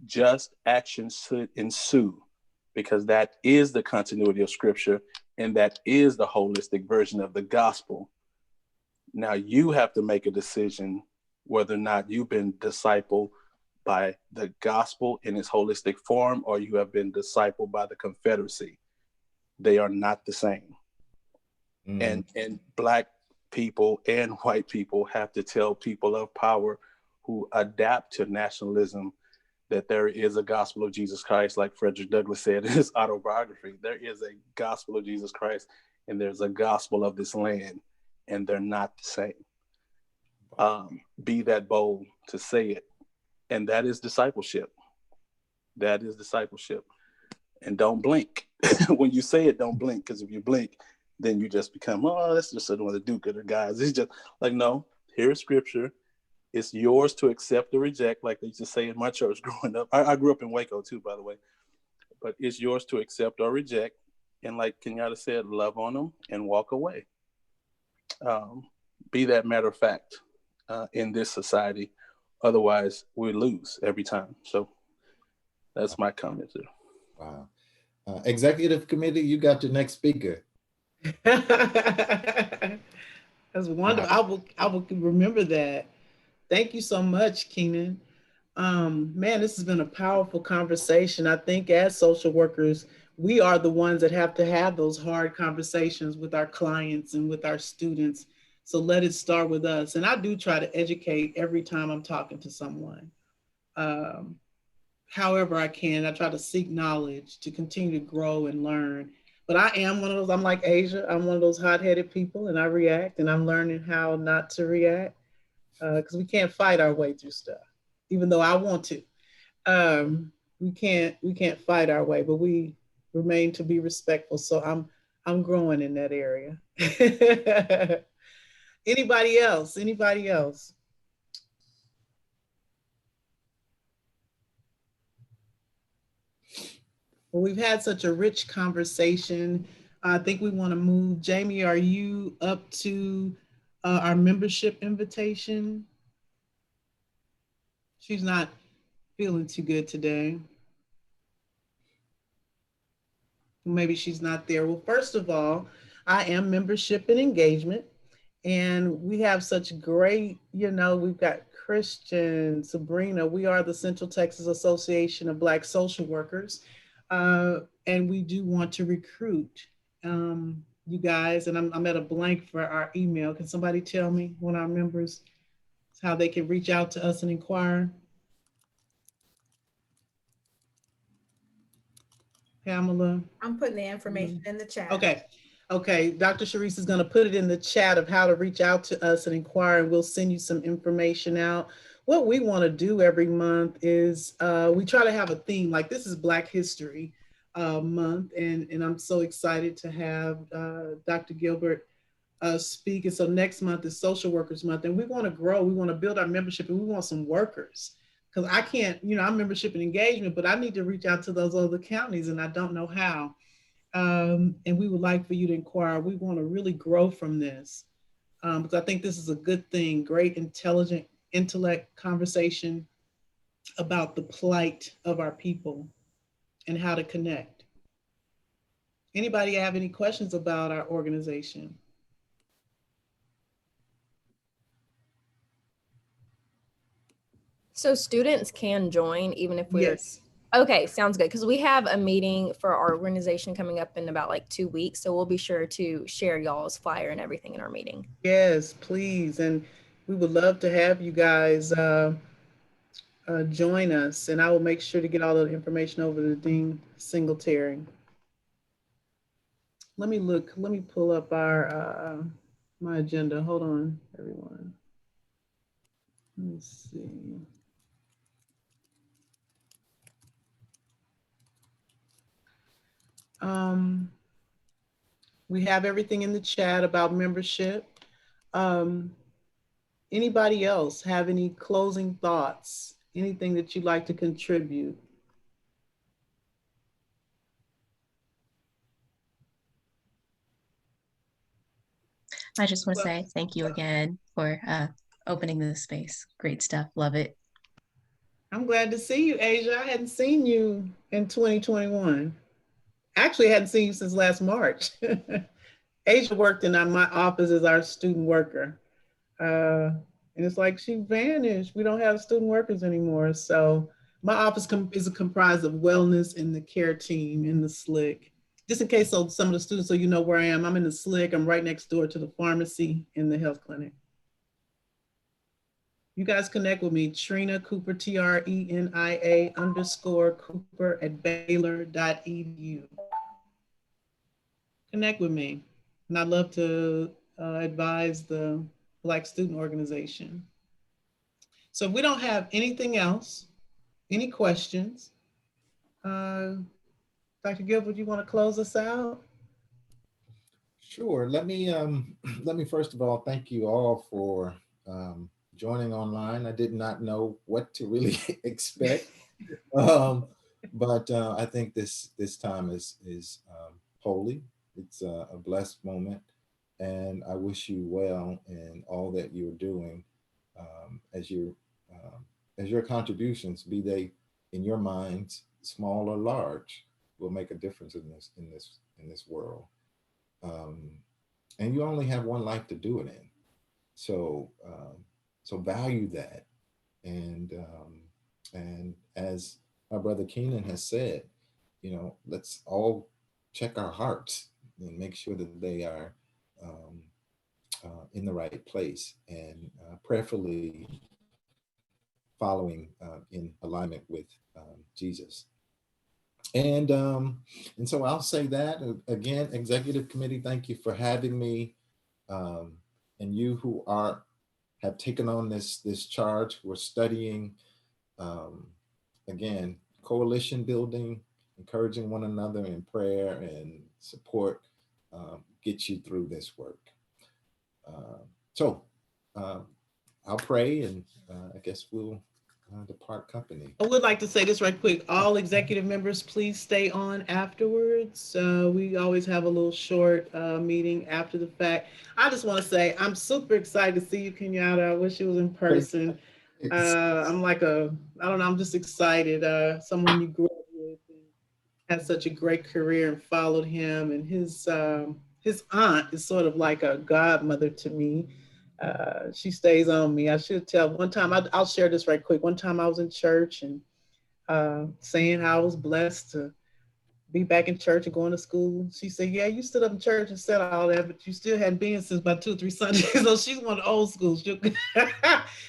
just action should ensue, because that is the continuity of Scripture, and that is the holistic version of the gospel. Now you have to make a decision whether or not you've been discipled by the gospel in its holistic form, or you have been discipled by the Confederacy. They are not the same. Mm. And Black people and white people have to tell people of power who adapt to nationalism that there is a gospel of Jesus Christ, like Frederick Douglass said in his autobiography. There is a gospel of Jesus Christ, and there's a gospel of this land, and they're not the same. Be that bold to say it. And that is discipleship. That is discipleship. And don't blink. When you say it, don't blink, because if you blink, then you just become, oh, that's just one of the do-gooder guys. It's just like, no, here's scripture. It's yours to accept or reject, like they used to say in my church growing up. I grew up in Waco too, by the way. But it's yours to accept or reject. And like Kenyatta said, love on them and walk away. Be that matter of fact in this society. Otherwise, we lose every time. So that's my comment there. Wow. Executive committee, you got your next speaker. That's wonderful. I will remember that. Thank you so much, Keenan. Man, this has been a powerful conversation. I think as social workers, we are the ones that have to have those hard conversations with our clients and with our students. So let it start with us. And I do try to educate every time I'm talking to someone. However I can, I try to seek knowledge to continue to grow and learn. But I am one of those, I'm like Asia, I'm one of those hot-headed people, and I react, and I'm learning how not to react because we can't fight our way through stuff, even though I want to. We can't fight our way, but we remain to be respectful. So I'm growing in that area. Anybody else? Anybody else? Well, we've had such a rich conversation. I think we want to move. Jamie, are you up to our membership invitation? She's not feeling too good today. Maybe she's not there. Well, first of all, I am membership and engagement. And we have such great, we've got Christian, Sabrina. We are the Central Texas Association of Black Social Workers. And we do want to recruit you guys. And I'm at a blank for our email. Can somebody tell me, one of our members, how they can reach out to us and inquire? Pamela? I'm putting the information in the chat. Okay, Dr. Sharice is going to put it in the chat of how to reach out to us and inquire, and we'll send you some information out. What we want to do every month is we try to have a theme, like this is Black History Month, and I'm so excited to have Dr. Gilbert speak. And so next month is Social Workers Month, and we want to grow, we want to build our membership, and we want some workers. Because I can't, I'm membership and engagement, but I need to reach out to those other counties, and I don't know how. And we would like for you to inquire. We want to really grow from this because I think this is a good thing, great, intelligent, intellect conversation about the plight of our people and how to connect. Anybody have any questions about our organization? So students can join even if we're Yes. Okay, sounds good. Because we have a meeting for our organization coming up in about like 2 weeks. So we'll be sure to share y'all's flyer and everything in our meeting. Yes, please. And we would love to have you guys join us. And I will make sure to get all the information over to Dean Singletary. Let me pull up our my agenda. Hold on, everyone. Let's see. We have everything in the chat about membership. Anybody else have any closing thoughts? Anything that you'd like to contribute? I just want to say thank you again for opening this space. Great stuff. Love it. I'm glad to see you, Asia. I hadn't seen you in 2021. Actually, I hadn't seen you since last March. Asia worked in my office as our student worker. And it's like she vanished. We don't have student workers anymore. So my office is comprised of wellness and the care team in the SLIC. Just in case so some of the students, so you know where I am. I'm in the SLIC. I'm right next door to the pharmacy and the health clinic. You guys connect with me, Trina Cooper, TRENIA_Cooper at Baylor.edu. Connect with me. And I'd love to advise the Black Student Organization. So if we don't have anything else, any questions, Dr. Gilbert, you want to close us out? Sure. Let me first of all thank you all for joining online. I did not know what to really expect, um, but I think this time is holy. It's a blessed moment, and I wish you well in all that you're doing as um, your contributions, be they in your minds small or large, will make a difference in this world. Um, and you only have one life to do it in. So so value that, and as my brother Keenan has said, let's all check our hearts and make sure that they are um, in the right place, and prayerfully following in alignment with Jesus. And and so I'll say that again, executive committee, thank you for having me, um, and you who are have taken on this charge. We're studying um, again coalition building, encouraging one another in prayer and support, get you through this work. So uh, I'll pray, and I guess we'll depart company. I would like to say this right quick. All executive members, please stay on afterwards. We always have a little short meeting after the fact. I just want to say I'm super excited to see you, Kenyatta. I wish it was in person. I'm like I don't know, I'm just excited. Someone you grew up with and had such a great career and followed him. And his aunt is sort of like a godmother to me. She stays on me. I should tell one time, I'll share this right quick. One time I was in church and saying how I was blessed to be back in church and going to school. She said, yeah, you stood up in church and said all that, but you still hadn't been since about 2 or 3 Sundays. So she's one of the old schools.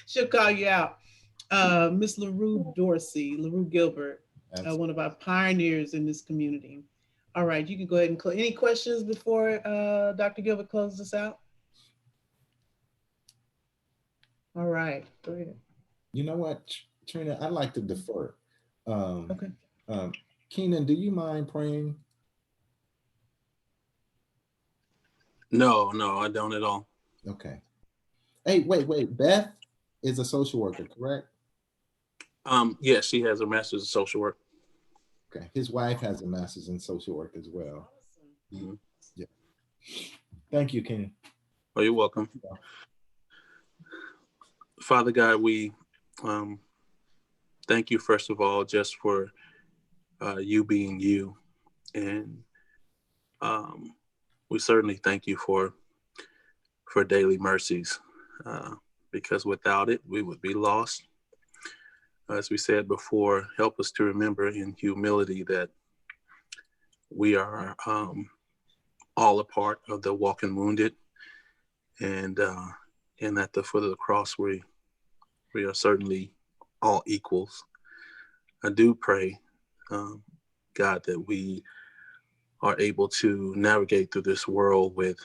She'll call you out. Miss LaRue Dorsey, LaRue Gilbert, one of our pioneers in this community. All right, you can go ahead and close. Any questions before Dr. Gilbert closes us out? All right, go ahead. You know what, Trina, I'd like to defer. Okay. Keenan, do you mind praying? No, I don't at all. Okay. Hey, wait. Beth is a social worker, correct? Yes, she has a master's in social work. Okay. His wife has a master's in social work as well. Mm-hmm. Yeah. Thank you, Keenan. Oh, you're welcome. Yeah. Father God, we thank you, first of all, just for you being you. And we certainly thank you for daily mercies, because without it, we would be lost. As we said before, help us to remember in humility that we are all a part of the walking wounded, and at the foot of the cross, we are certainly all equals. I do pray, God, that we are able to navigate through this world with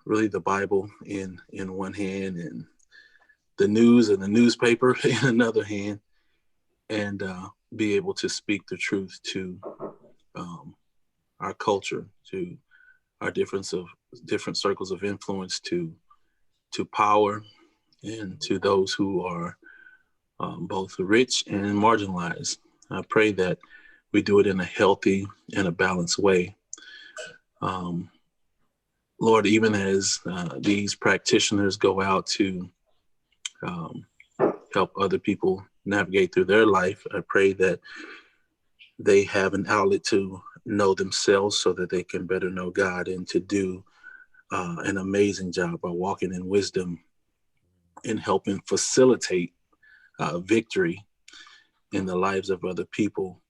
really the Bible in one hand and the news and the newspaper in another hand, and be able to speak the truth to our culture, to our different circles of influence, to power, and to those who are both rich and marginalized. I pray that we do it in a healthy and a balanced way. Lord, even as these practitioners go out to help other people navigate through their life, I pray that they have an outlet to know themselves so that they can better know God, and to do an amazing job by walking in wisdom and helping facilitate victory in the lives of other people.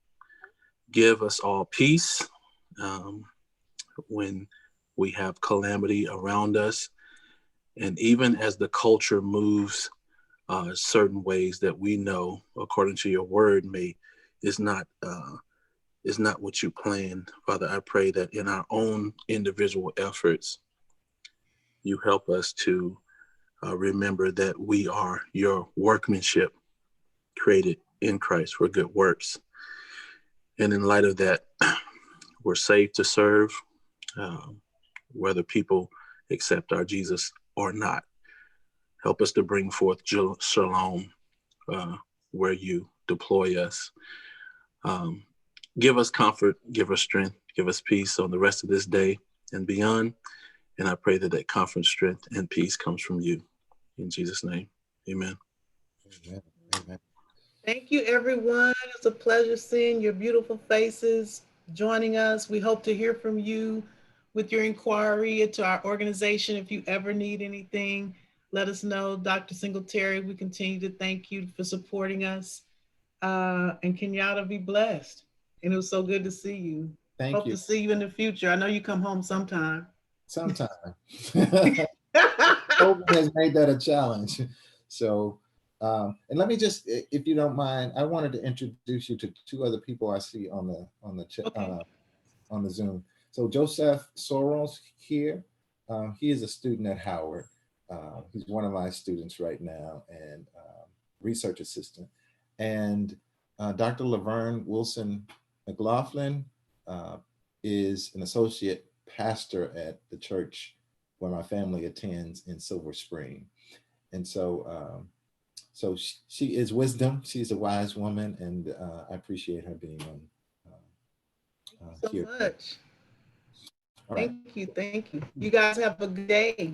Give us all peace when we have calamity around us. And even as the culture moves certain ways that we know, according to your word, is not what you planned. Father, I pray that in our own individual efforts, you help us to remember that we are your workmanship, created in Christ for good works. And in light of that, we're saved to serve. whether people accept our Jesus or not. Help us to bring forth shalom where you deploy us. Give us comfort, give us strength, give us peace on the rest of this day and beyond. And I pray that that comfort, strength, and peace comes from you. In Jesus' name, amen. Amen. Amen. Thank you, everyone. It's a pleasure seeing your beautiful faces joining us. We hope to hear from you with your inquiry into our organization. If you ever need anything, let us know. Dr. Singletary, we continue to thank you for supporting us. And Kenyatta, be blessed. And it was so good to see you. Thank Hope you. to see you in the future. I know you come home sometime. Sometime. COVID has made that a challenge. So, and let me just, if you don't mind, I wanted to introduce you to two other people I see on the Zoom. So Joseph Soros here, he is a student at Howard. He's one of my students right now and research assistant. And Dr. Laverne Wilson McLaughlin is an associate pastor at the church where my family attends in Silver Spring. And so, she is wisdom. She's a wise woman, and I appreciate her being on so here. much. All right. Thank you. Thank you. You guys have a good day.